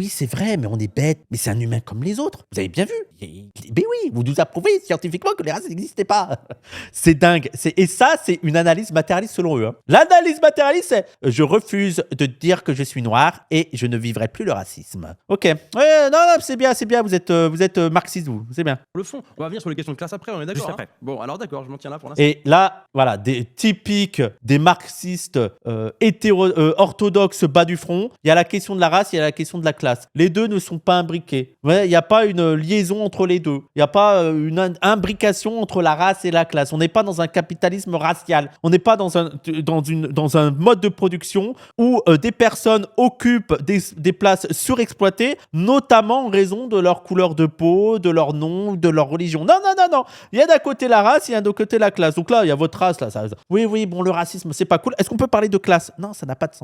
c'est vrai, mais on est bête, mais c'est un humain comme les autres. Vous avez bien vu? Mais oui, vous nous approuvez scientifiquement que les races n'existaient pas. C'est dingue. Et ça, c'est une analyse matérialiste selon eux. L'analyse matérialiste, c'est je refuse de dire que je suis noir et je ne vivrai plus le racisme. Ok. Non, c'est bien. Vous êtes marxiste, vous. C'est bien. Le fond, on va venir sur les questions de classe après, on est d'accord? Juste après. Bon, alors d'accord, je m'en tiens là pour l'instant. Et là, voilà, des marxistes orthodoxes bas du front. Il y a la question de la race, il y a la question de la classe. Les deux ne sont pas imbriqués. Il n'y a pas une liaison entre les deux. Il n'y a pas une imbrication entre la race et la classe. On n'est pas dans un capitalisme racial. On n'est pas dans un mode de production où des personnes occupent des places surexploitées, notamment en raison de leur couleur de peau, de leur nom, de leur religion. Non. Il y a d'un côté la race, il y a d'un côté la classe. Donc là, il y a votre race. Là, oui, bon, le racisme, c'est pas cool. Est-ce qu'on peut parler de classe? Non, ça n'a pas de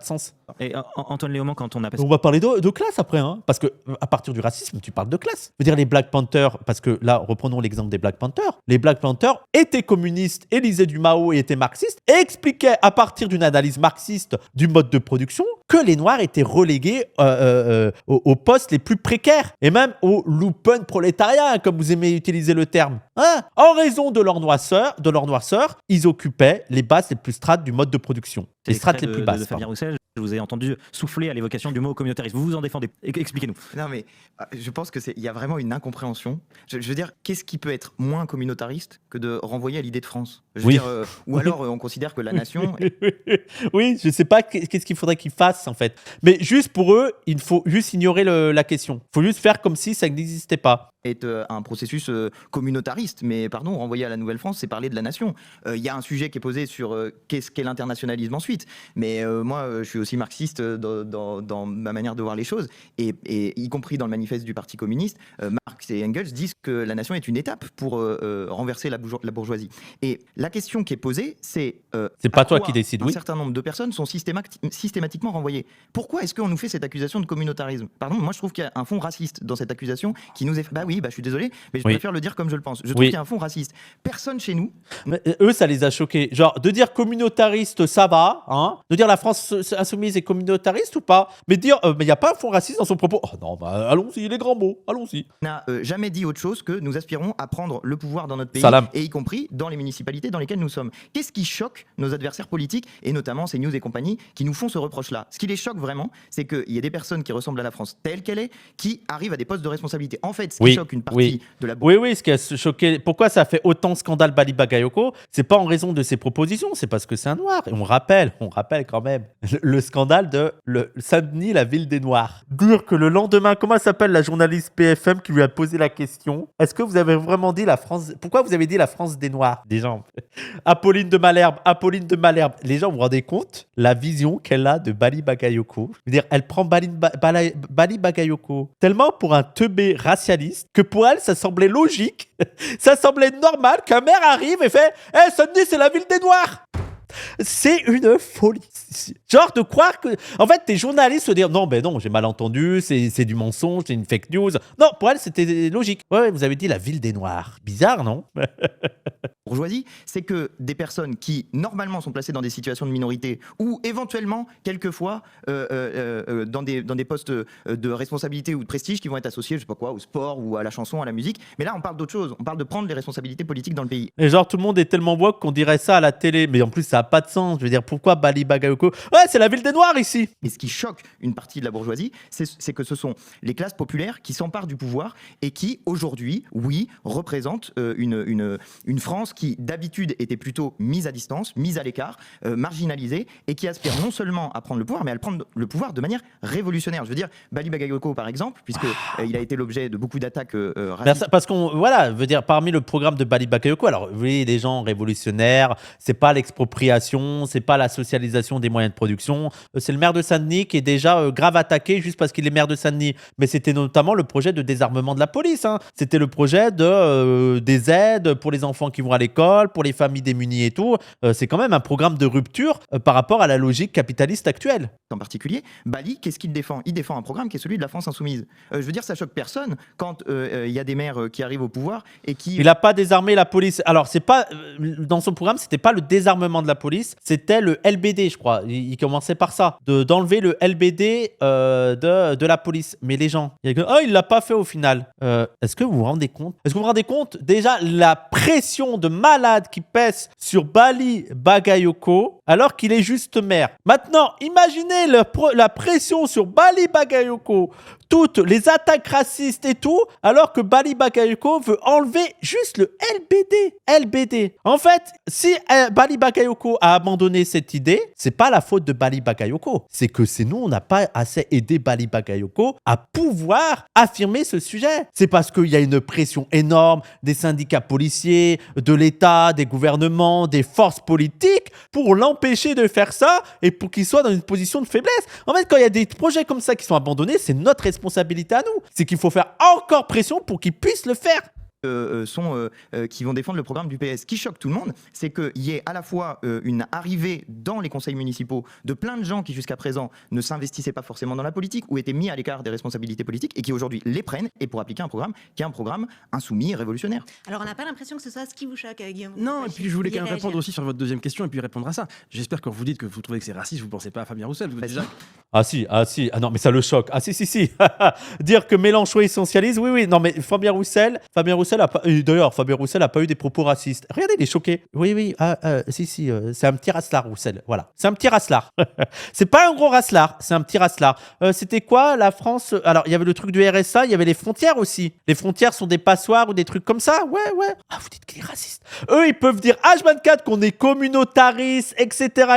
sens. Et Antoine Léaumont, quand on a... On va parler de classe après, hein, parce que à partir du racisme, tu parles de classe. Je veux dire, les Black Panthers, parce que là, reprenons l'exemple des Black Panthers. Les Black Panthers étaient communistes, lisaient du Mao et étaient marxistes, et expliquaient à partir d'une analyse marxiste du mode de production que les Noirs étaient relégués aux postes les plus précaires, et même au lumpen prolétariat, comme vous aimez utiliser le terme. En raison de leur noirceur, ils occupaient les bases les plus strates du mode de production. Les strates les plus basses. Fabien Roussel, je vous ai entendu souffler à l'évocation du mot communautarisme. Vous vous en défendez. Expliquez-nous. Non, mais je pense qu'il y a vraiment une incompréhension. Je veux dire, qu'est-ce qui peut être moins communautariste que de renvoyer à l'idée de France? Je veux dire, ou alors on considère que la nation... Oui, je ne sais pas qu'est-ce qu'il faudrait qu'ils fassent, en fait. Mais juste pour eux, il faut juste ignorer la question. Il faut juste faire comme si ça n'existait pas. Est un processus communautariste, mais pardon, renvoyer à la Nouvelle-France, c'est parler de la nation. Il y a un sujet qui est posé sur qu'est-ce qu'est l'internationalisme ensuite, mais moi je suis aussi marxiste dans ma manière de voir les choses, et y compris dans le manifeste du Parti communiste, Marx et Engels disent que la nation est une étape pour renverser la bourgeoisie. Et la question qui est posée, c'est pas toi qui décides, un certain nombre de personnes sont systématiquement renvoyées. Pourquoi est-ce qu'on nous fait cette accusation de communautarisme? Pardon, moi je trouve qu'il y a un fond raciste dans cette accusation qui nous est... Bah oui, je suis désolé, mais je Oui. préfère le dire comme je le pense. Je trouve Oui. qu'il y a un fond raciste. Personne chez nous, Mais, eux, ça les a choqués. Genre, de dire communautariste, ça va, hein. De dire la France insoumise est communautariste ou pas. Mais dire, mais il n'y a pas un fond raciste dans son propos. Oh non, allons-y, les grands mots, allons-y. n'a jamais dit autre chose que nous aspirons à prendre le pouvoir dans notre pays, Salam. et y compris dans les municipalités dans lesquelles nous sommes. Qu'est-ce qui choque nos adversaires politiques, et notamment CNews et compagnie, qui nous font ce reproche-là? Ce qui les choque vraiment, c'est qu'il y a des personnes qui ressemblent à la France telle qu'elle est, qui arrivent à des postes de responsabilité. En fait, ce qui Oui, choque une partie oui. de la Oui, ce qui a choqué. Pourquoi ça fait autant scandale Bali Bagayoko? C'est pas en raison de ses propositions, c'est parce que c'est un noir. Et on rappelle quand même le scandale de Saint-Denis, la ville des Noirs. Dire que le lendemain, comment s'appelle la journaliste PFM qui lui a posé la question? Est-ce que vous avez vraiment dit la France? Pourquoi vous avez dit la France des Noirs? Des gens. Apolline de Malherbe. Les gens, vous vous rendez compte la vision qu'elle a de Bali Bagayoko? Je veux dire, elle prend Bali Bagayoko tellement pour un teubé racialiste que pour elle, ça semblait logique, ça semblait normal qu'un maire arrive et fait « Eh, Saint-Denis, c'est la ville des Noirs !» C'est une folie. Genre de croire que... En fait, tes journalistes se disent « Non, j'ai mal entendu, c'est du mensonge, c'est une fake news. » Non, pour elle, c'était logique. Ouais, vous avez dit la ville des Noirs. Bizarre, non? bourgeoisie, c'est que des personnes qui normalement sont placées dans des situations de minorité ou éventuellement quelquefois dans des postes de responsabilité ou de prestige qui vont être associés, je sais pas quoi, au sport ou à la chanson, à la musique. Mais là, on parle d'autre chose. On parle de prendre les responsabilités politiques dans le pays. Et genre, tout le monde est tellement woke qu'on dirait ça à la télé. Mais en plus, ça n'a pas de sens. Je veux dire, pourquoi Bali Bagayoko? Ouais, c'est la ville des Noirs ici. Et ce qui choque une partie de la bourgeoisie, c'est que ce sont les classes populaires qui s'emparent du pouvoir et qui, aujourd'hui, oui, représentent une France qui, d'habitude, était plutôt mise à distance, mise à l'écart, marginalisée, et qui aspire non seulement à prendre le pouvoir, mais à prendre le pouvoir de manière révolutionnaire. Je veux dire, Bali Bagayoko, par exemple, puisqu'il a été l'objet de beaucoup d'attaques racistes. Parce qu'on, voilà, veut dire, parmi le programme de Bali Bagayoko, alors, oui, des gens révolutionnaires, c'est pas l'expropriation, c'est pas la socialisation des moyens de production, c'est le maire de Saint-Denis qui est déjà grave attaqué juste parce qu'il est maire de Saint-Denis. Mais c'était notamment le projet de désarmement de la police, hein. C'était le projet des aides pour les enfants qui vont à l'école, pour les familles démunies et tout. C'est quand même un programme de rupture par rapport à la logique capitaliste actuelle. En particulier, Bali, qu'est-ce qu'il défend? Il défend un programme qui est celui de la France insoumise. Je veux dire, ça choque personne quand il y a des maires qui arrivent au pouvoir et qui... Il n'a pas désarmé la police. Alors, c'est pas dans son programme, c'était pas le désarmement de la police, c'était le LBD, je crois. Il commençait par ça, d'enlever le LBD de la police. Mais les gens, il l'a pas fait au final. Est-ce que vous vous rendez compte? Est-ce que vous vous rendez compte déjà la pression de malade qui pèse sur Bali Bagayoko alors qu'il est juste maire? Maintenant, imaginez la pression sur Bali Bagayoko, toutes les attaques racistes et tout, alors que Bali Bagayoko veut enlever juste le LBD. En fait, si Bali Bagayoko a abandonné cette idée, c'est pas la faute de Bali Bagayoko. C'est que c'est nous, on n'a pas assez aidé Bali Bagayoko à pouvoir affirmer ce sujet. C'est parce qu'il y a une pression énorme des syndicats policiers, de l'État, des gouvernements, des forces politiques pour l'empêcher de faire ça et pour qu'il soit dans une position de faiblesse. En fait, quand il y a des projets comme ça qui sont abandonnés, c'est notre responsabilité à nous. C'est qu'il faut faire encore pression pour qu'ils puissent le faire. Qui vont défendre le programme du PS. Ce qui choque tout le monde, c'est qu'il y ait à la fois une arrivée dans les conseils municipaux de plein de gens qui jusqu'à présent ne s'investissaient pas forcément dans la politique ou étaient mis à l'écart des responsabilités politiques et qui aujourd'hui les prennent et pour appliquer un programme qui est un programme insoumis et révolutionnaire. Alors on n'a pas l'impression que ce soit ce qui vous choque, Guillaume. Non, et puis je voulais quand même réagir. répondre aussi sur votre deuxième question et puis répondre à ça. J'espère que quand vous dites que vous trouvez que c'est raciste, vous ne pensez pas à Fabien Roussel. Vous déjà... Ah si. Ah non, mais ça le choque. Ah si. Dire que Mélenchon est socialiste, oui. Non, mais Fabien Roussel a pas... D'ailleurs, Fabien Roussel n'a pas eu des propos racistes. Regardez, il est choqué. Oui. Si. C'est un petit racelard, Roussel. Voilà. C'est un petit racelard. C'est pas un gros racelard. C'est un petit racelard. C'était quoi, la France? Alors, il y avait le truc du RSA. Il y avait les frontières aussi. Les frontières sont des passoires ou des trucs comme ça. Ouais. Ah, vous dites qu'il est raciste. Eux, ils peuvent dire H24 qu'on est communautariste, etc.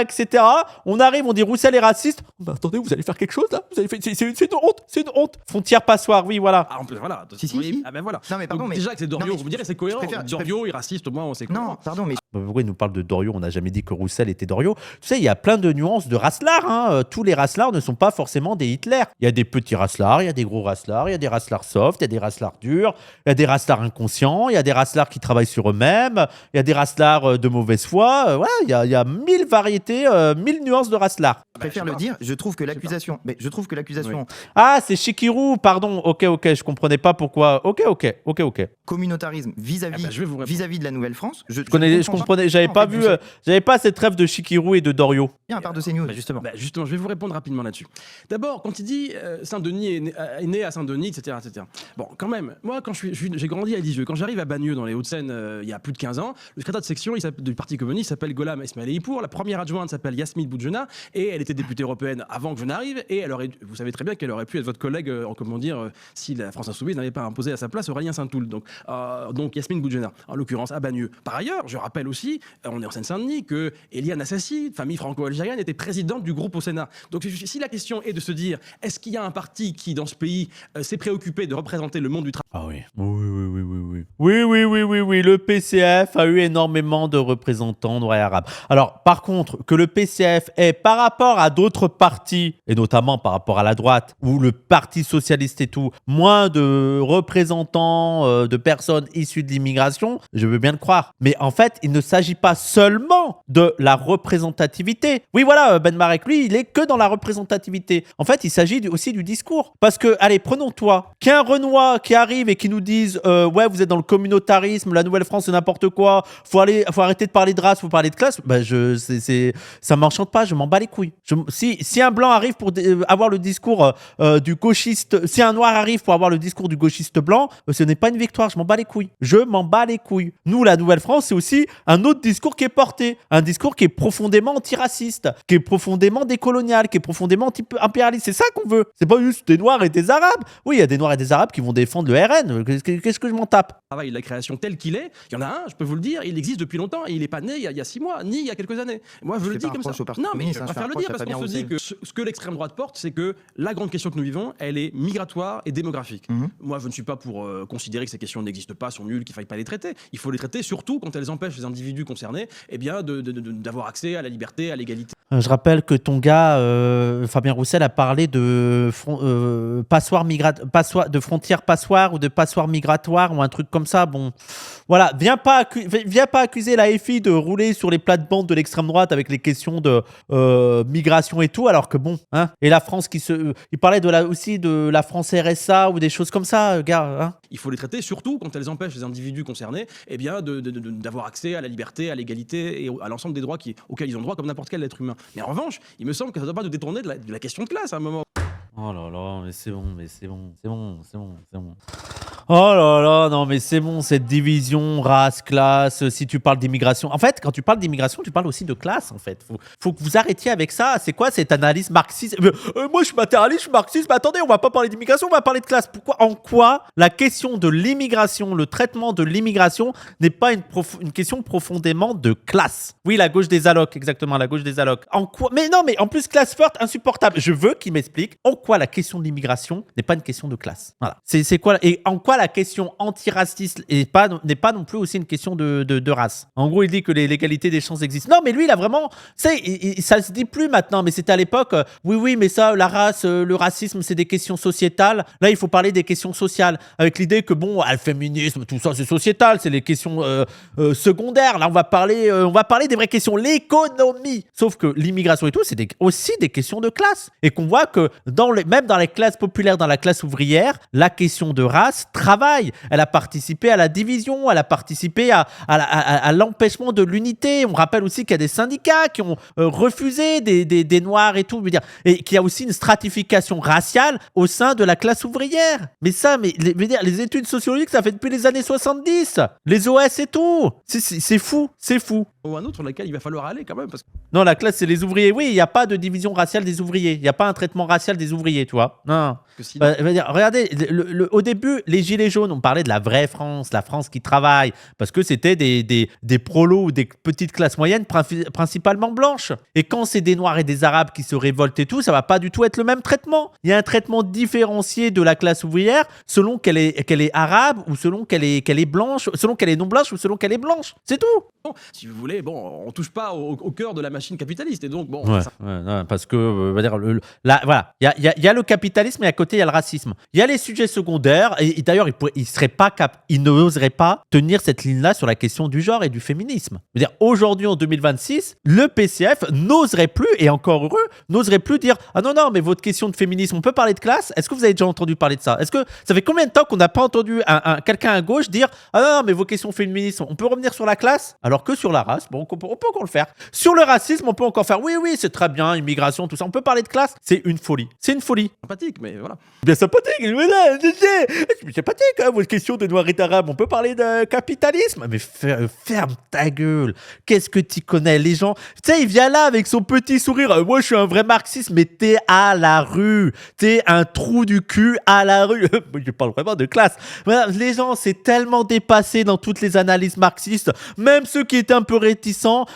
On arrive, on dit Roussel est raciste. Bah, attendez, vous allez faire quelque chose, là? Vous allez faire... C'est une honte. Frontières passoires, oui, voilà. Ah, en plus, voilà. Si. Ah ben voilà. Non, mais pardon, donc, mais... déjà que c'est Doriot, vous me direz c'est cohérent. je préfère- Doriot est raciste, au moins on sait quoi. Non, pardon, mais... Pourquoi il nous parle de Doriot? On n'a jamais dit que Roussel était Doriot. Tu sais, il y a plein de nuances de racelards, hein. Tous les racelards ne sont pas forcément des Hitler. Il y a des petits racelards, il y a des gros racelards, il y a des racelards soft, il y a des racelards durs, il y a des racelards inconscients, il y a des racelards qui travaillent sur eux-mêmes, il y a des racelards de mauvaise foi. Voilà, il y a 1000 variétés, 1000 nuances de racelards. Je préfère le dire, je trouve que l'accusation. Mais je trouve que l'accusation Ah, c'est Chikirou, pardon. Ok, je comprenais pas pourquoi. Ok. communautarisme vis-à-vis je vais vous répondre. vis-à-vis de la Nouvelle-France, je comprenais, j'avais pas vu, j'avais pas cette rêve de Chikirou et de Dorio. bien à part de CNews. Justement. Justement, je vais vous répondre rapidement là-dessus. D'abord, quand il dit Saint-Denis est né à Saint-Denis, etc., etc. Bon, quand même, moi, quand j'ai grandi à Lisieux, quand j'arrive à Bagneux, dans les Hauts-de-Seine, il y a plus de 15 ans, le secrétaire de section du Parti communiste s'appelle Golam Esmaili Pour, la première adjointe s'appelle Yasmine Boudjena, et elle était députée européenne avant que je n'arrive, et vous savez très bien qu'elle aurait pu être votre collègue, si la France Insoumise n'avait pas imposé à sa place Aurélien Saint-Toul. Donc Yasmine Boudjena, en l'occurrence à Bagneux. Par ailleurs, je rappelle aussi, on est en Seine-Saint-Denis, que Eliane Assassi, famille franco-algérienne, était présidente du groupe au Sénat. Donc si la question est de se dire, est-ce qu'il y a un parti qui, dans ce pays, s'est préoccupé de représenter le monde du travail? Ah oui. Oui. Le PCF a eu énormément de représentants noirs et arabes. Alors, par contre, que le PCF ait, par rapport à d'autres partis, et notamment par rapport à la droite, ou le Parti socialiste et tout, moins de représentants de personnes issues de l'immigration, je veux bien le croire. Mais en fait, il ne s'agit pas seulement de la représentativité. Oui, voilà, Ben Marek, lui, il est que dans la représentativité. En fait, il s'agit aussi du discours. Parce que, allez, prenons-toi, qu'un Renoir qui arrive et qui nous dise ouais, vous êtes dans le communautarisme, la Nouvelle-France, c'est n'importe quoi, faut arrêter de parler de race, faut parler de classe, ça m'enchante pas, je m'en bats les couilles. Si un blanc arrive pour avoir le discours du gauchiste, si un noir arrive pour avoir le discours du gauchiste blanc, ce n'est pas une victoire, je m'en bats les couilles. Je m'en bats les couilles. Nous, la Nouvelle-France, c'est aussi un autre discours qui est porté, un discours qui est profondément antiraciste, qui est profondément décolonial, qui est profondément anti-impérialiste. C'est ça qu'on veut. C'est pas juste des noirs et des arabes. Oui, il y a des noirs et des arabes qui vont défendre le RN. Qu'est-ce que je m'en tape? De la création tel qu'il est, il y en a un, je peux vous le dire, il existe depuis longtemps et il n'est pas né il y a 6 mois, ni il y a quelques années. Moi, je le dis comme ça. Non, mais je préfère le dire parce qu'on se dit que ce que l'extrême droite porte, c'est que la grande question que nous vivons, elle est migratoire et démographique. Moi, je ne suis pas pour considérer que ces questions n'existent pas, sont nulles, qu'il ne faille pas les traiter. Il faut les traiter surtout quand elles empêchent les individus concernés d'avoir accès à la liberté, à l'égalité. Je rappelle que ton gars, Fabien Roussel, a parlé de de frontières passoires ou de passoires migratoires ou un truc comme ça. Bon, voilà, viens pas accuser la FI de rouler sur les plates-bandes de l'extrême droite avec les questions de migration et tout, alors que bon, hein. Et la France il parlait aussi de la France RSA ou des choses comme ça, gars. Hein. Il faut les traiter surtout quand elles empêchent les individus concernés d'avoir accès à la liberté, à l'égalité et à l'ensemble des droits auxquels ils ont droit comme n'importe quel être humain. Mais en revanche, il me semble que ça ne doit pas nous détourner de la question de classe à un moment. Oh là là, mais c'est bon. Oh là là, non mais c'est bon, cette division race, classe, si tu parles d'immigration. En fait, quand tu parles d'immigration, tu parles aussi de classe, en fait. Faut que vous arrêtiez avec ça. C'est quoi cette analyse marxiste? Moi, je suis matérialiste, je suis marxiste, mais attendez, on va pas parler d'immigration, on va parler de classe. En quoi la question de l'immigration, le traitement de l'immigration n'est pas une question profondément de classe? Oui, la gauche des allocs, exactement, la gauche des allocs. En quoi? Mais non, mais en plus, classe forte, insupportable. Je veux qu'il m'explique en quoi la question de l'immigration n'est pas une question de classe. Voilà. C'est quoi? Et en quoi la question antiraciste n'est pas non plus aussi une question de race. En gros, il dit que l'égalité des chances existe. Non, mais lui, il a vraiment... ça se dit plus maintenant, mais c'était à l'époque. Oui, mais ça, la race, le racisme, c'est des questions sociétales. Là, il faut parler des questions sociales. Avec l'idée que, bon, le féminisme, tout ça, c'est sociétal. C'est les questions secondaires. Là, on va parler des vraies questions. L'économie. Sauf que l'immigration et tout, c'est aussi des questions de classe. Et qu'on voit que même dans les classes populaires, dans la classe ouvrière, la question de race travaille. Elle a participé à la division, elle a participé à l'empêchement de l'unité. On rappelle aussi qu'il y a des syndicats qui ont refusé des noirs et tout, et qu'il y a aussi une stratification raciale au sein de la classe ouvrière. Mais ça, les études sociologiques, ça fait depuis les années 70. Les OS et tout. C'est fou. Ou un autre sur lequel il va falloir aller quand même. Non, la classe, c'est les ouvriers. Oui, il n'y a pas de division raciale des ouvriers. Il n'y a pas un traitement racial des ouvriers, tu vois. Non. Regardez, au début, les Gilets jaunes, on parlait de la vraie France, la France qui travaille, parce que c'était des prolos ou des petites classes moyennes, principalement blanches. Et quand c'est des Noirs et des Arabes qui se révoltent et tout, ça va pas du tout être le même traitement. Il y a un traitement différencié de la classe ouvrière selon qu'elle est arabe ou selon qu'elle est blanche, selon qu'elle est non blanche ou selon qu'elle est blanche. C'est tout. Bon, si vous voulez, on touche pas au cœur de la machine capitaliste. Et donc, bon... Ouais, parce que, voilà, il y a le capitalisme, mais côté, il y a le racisme. Il y a les sujets secondaires, et d'ailleurs, il n'oserait pas tenir cette ligne-là sur la question du genre et du féminisme. Je veux dire, aujourd'hui, en 2026, le PCF n'oserait plus, et encore heureux, n'oserait plus dire « Ah non, non, mais votre question de féminisme, on peut parler de classe ?» Est-ce que vous avez déjà entendu parler de ça? Est-ce que ça fait combien de temps qu'on n'a pas entendu quelqu'un à gauche dire « Ah non, non, mais vos questions féministes, on peut revenir sur la classe ?» Alors que sur la race, bon, on peut encore le faire. Sur le racisme, on peut encore faire « Oui, oui, c'est très bien, immigration, tout ça, on peut parler de classe. » C'est une folie. C'est une folie. Sympathique, mais voilà. Bien sympathique, voilà, c'est sympathique, hein, votre question de noir et d'arabe, on peut parler de capitalisme. Mais ferme ta gueule, qu'est-ce que tu connais les gens? Tu sais, il vient là avec son petit sourire, moi je suis un vrai marxiste, mais t'es à la rue, t'es un trou du cul à la rue. Je parle vraiment de classe. Voilà, les gens, c'est tellement dépassé dans toutes les analyses marxistes, même ceux qui étaient un peu réticents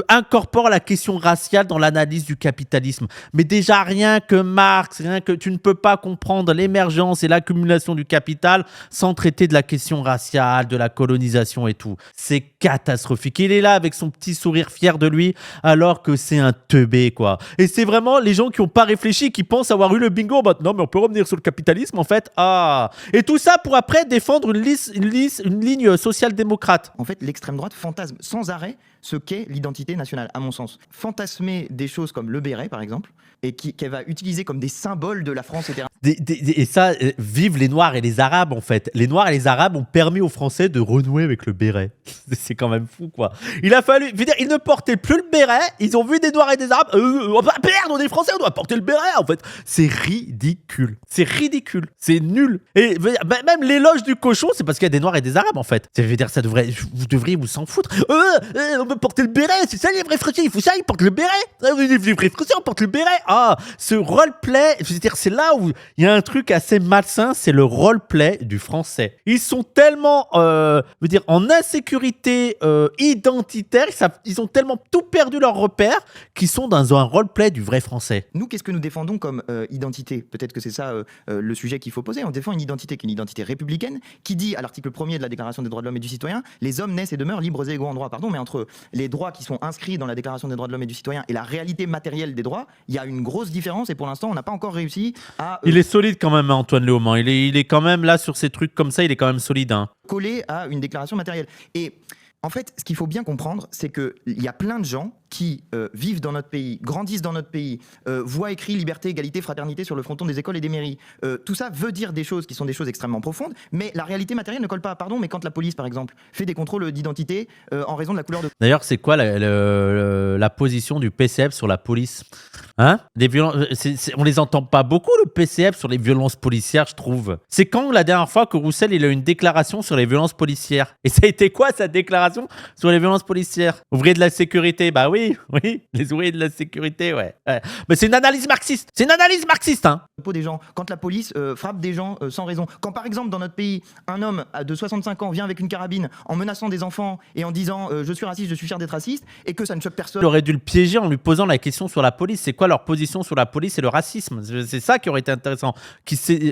incorporent la question raciale dans l'analyse du capitalisme. Mais déjà, rien que Marx, rien que tu ne peux pas comprendre l'émergence et l'accumulation du capital sans traiter de la question raciale, de la colonisation et tout. C'est catastrophique. Il est là avec son petit sourire fier de lui, alors que c'est un teubé, quoi. Et c'est vraiment les gens qui n'ont pas réfléchi, qui pensent avoir eu le bingo. Bah, non, mais on peut revenir sur le capitalisme, en fait. Ah. Et tout ça pour après défendre une ligne social-démocrate. En fait, l'extrême droite fantasme sans arrêt ce qu'est l'identité nationale, à mon sens. Fantasmer des choses comme le béret, par exemple, et qu'elle va utiliser comme des symboles de la France, etc. Et ça, vive les Noirs et les Arabes, en fait. Les Noirs et les Arabes ont permis aux Français de renouer avec le béret. C'est quand même fou, quoi. Il a fallu... Je veux dire, ils ne portaient plus le béret. Ils ont vu des Noirs et des Arabes. On va perdre, on est Français, on doit porter le béret, en fait. C'est ridicule. C'est ridicule. C'est nul. Et même l'éloge du cochon, c'est parce qu'il y a des Noirs et des Arabes, en fait. Ça veut dire, vous devriez vous s'en foutre. On peut porter le béret, c'est ça les vrais Français. Il faut ça, ils portent le béret. Les vrais Français, on porte le béret. Ah, ce roleplay, je veux dire, c'est là où il y a un truc assez malsain, c'est le roleplay du français. Ils sont tellement, je veux dire, en insécurité identitaire, ils ont tellement tout perdu leurs repères qu'ils sont dans un roleplay du vrai français. Nous, qu'est-ce que nous défendons comme identité? Peut-être que c'est ça le sujet qu'il faut poser. On défend une identité qui est une identité républicaine, qui dit à l'article 1er de la Déclaration des droits de l'homme et du citoyen, les hommes naissent et demeurent libres et égaux en droit. Pardon, mais entre les droits qui sont inscrits dans la Déclaration des droits de l'homme et du citoyen et la réalité matérielle des droits, il y a une grosse différence et pour l'instant, on n'a pas encore réussi à... Il est solide quand même, Antoine Léaumont. Il est quand même là sur ces trucs comme ça, il est quand même solide. Hein. Coller à une déclaration matérielle. Et en fait, ce qu'il faut bien comprendre, c'est qu'il y a plein de gens qui vivent dans notre pays, grandissent dans notre pays, voient écrit liberté, égalité, fraternité sur le fronton des écoles et des mairies. Tout ça veut dire des choses qui sont des choses extrêmement profondes, mais la réalité matérielle ne colle pas. Pardon, mais quand la police, par exemple, fait des contrôles d'identité en raison de la couleur de... D'ailleurs, c'est quoi la position du PCF sur la police? Hein? On les entend pas beaucoup, le PCF, sur les violences policières, je trouve. C'est quand la dernière fois que Roussel il a eu une déclaration sur les violences policières? Et ça a été quoi, sa déclaration sur les violences policières? Ouvrier de la sécurité, bah oui, les ouvriers de la sécurité, ouais. Mais c'est une analyse marxiste. C'est une analyse marxiste, hein. Des gens, quand la police frappe des gens sans raison. Quand par exemple dans notre pays, un homme de 65 ans vient avec une carabine en menaçant des enfants et en disant je suis raciste, je suis fier d'être raciste, et que ça ne choque personne. Il aurait dû le piéger en lui posant la question sur la police. C'est quoi leur position sur la police et le racisme? C'est ça qui aurait été intéressant.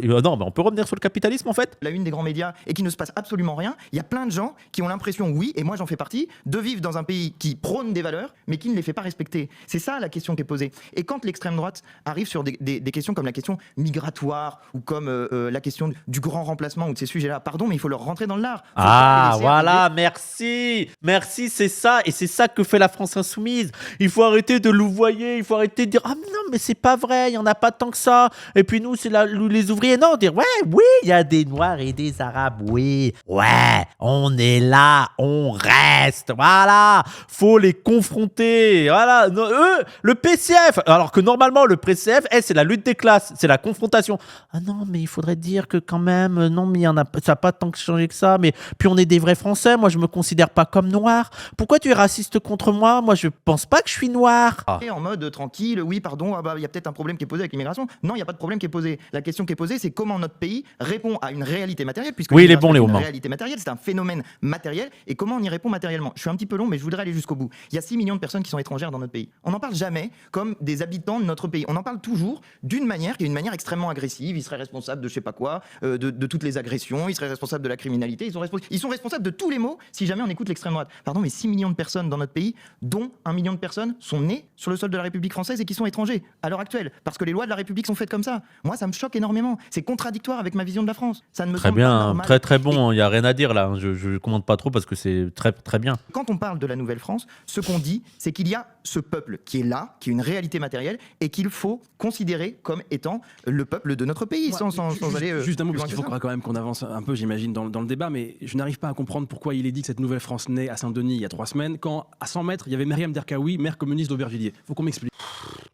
Non, mais on peut revenir sur le capitalisme en fait. La une des grands médias et qu'il ne se passe absolument rien. Il y a plein de gens qui ont l'impression, oui, et moi j'en fais partie, de vivre dans un pays qui prône des valeurs, mais qui ne les fait pas respecter. C'est ça la question qui est posée. Et quand l'extrême droite arrive sur des questions comme la question migratoire ou comme la question du grand remplacement ou de ces sujets-là, pardon, mais il faut leur rentrer dans l'art. Ah, voilà, merci. Merci, c'est ça. Et c'est ça que fait la France insoumise. Il faut arrêter de louvoyer, il faut arrêter de dire « Ah non, mais c'est pas vrai, il n'y en a pas tant que ça. » Et puis nous, c'est les ouvriers. Non, dire « Ouais, oui, il y a des Noirs et des Arabes, oui. Ouais, on est là, on reste. Voilà, faut les confronter. Voilà, eux, le PCF, alors que normalement, le PCF, c'est la lutte des classes, c'est la confrontation. Ah non, mais il faudrait dire que quand même, non, mais ça n'a pas tant changé que ça. Mais puis on est des vrais Français. Moi, je me considère pas comme noir. Pourquoi tu es raciste contre moi? Moi, je pense pas que je suis noir. Et en mode tranquille, oui, pardon, il y a peut-être un problème qui est posé avec l'immigration. Non, il n'y a pas de problème qui est posé. La question qui est posée, c'est comment notre pays répond à une réalité matérielle, puisque oui, il est bon, Léo. Une réalité matérielle, c'est un phénomène matériel, et comment on y répond matériellement. Je suis un petit peu long, mais je voudrais aller jusqu'au bout. Il y a 6 millions de personnes personnes qui sont étrangères dans notre pays. On n'en parle jamais comme des habitants de notre pays. On en parle toujours d'une manière qui est une manière extrêmement agressive. Ils seraient responsables de je sais pas quoi, de toutes les agressions, ils seraient responsables de la criminalité, ils sont responsables de tous les maux si jamais on écoute l'extrême droite. Pardon, mais 6 millions de personnes dans notre pays, dont 1 million de personnes sont nées sur le sol de la République française et qui sont étrangers à l'heure actuelle, parce que les lois de la République sont faites comme ça. Moi, ça me choque énormément. C'est contradictoire avec ma vision de la France. Ça ne me Très semble pas bien, normal. très très bon. Il n'y a rien à dire là. Je commande pas trop parce que c'est très très bien. Quand on parle de la Nouvelle-France, ce qu'on dit, c'est qu'il y a ce peuple qui est là, qui est une réalité matérielle, et qu'il faut considérer comme étant le peuple de notre pays, sans aller Juste un mot, plus parce loin qu'il que faut ça. quand même qu'on avance un peu, j'imagine, dans le débat, mais je n'arrive pas à comprendre pourquoi il est dit que cette nouvelle France naît à Saint-Denis il y a 3 semaines, quand à 100 mètres, il y avait Myriam Derkaoui, maire communiste d'Aubervilliers. Faut qu'on m'explique.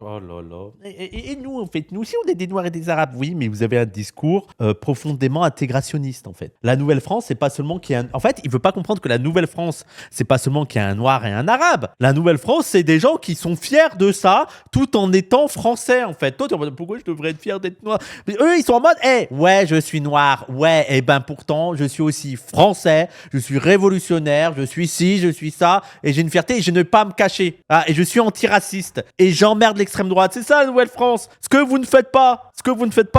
Oh là là. Et nous, en fait, nous aussi, on est des Noirs et des Arabes, oui, mais vous avez un discours profondément intégrationniste, en fait. La Nouvelle-France, c'est pas seulement qu'il y a un... En fait, il veut pas comprendre que la Nouvelle-France, c'est pas seulement qu'il y a un Noir et un Arabe. La Nouvelle-France, c'est des gens qui sont fiers de ça, tout en étant français, en fait. Toi, tu es en mode, pourquoi je devrais être fier d'être noir? Mais eux, ils sont en mode, ouais, je suis noir, ouais, et ben pourtant, je suis aussi français, je suis révolutionnaire, je suis ci, je suis ça, et j'ai une fierté, et je ne vais pas me cacher. Ah, et je suis antiraciste, et j'emmerde l'extrême droite. C'est ça, la Nouvelle-France. Ce que vous ne faites pas,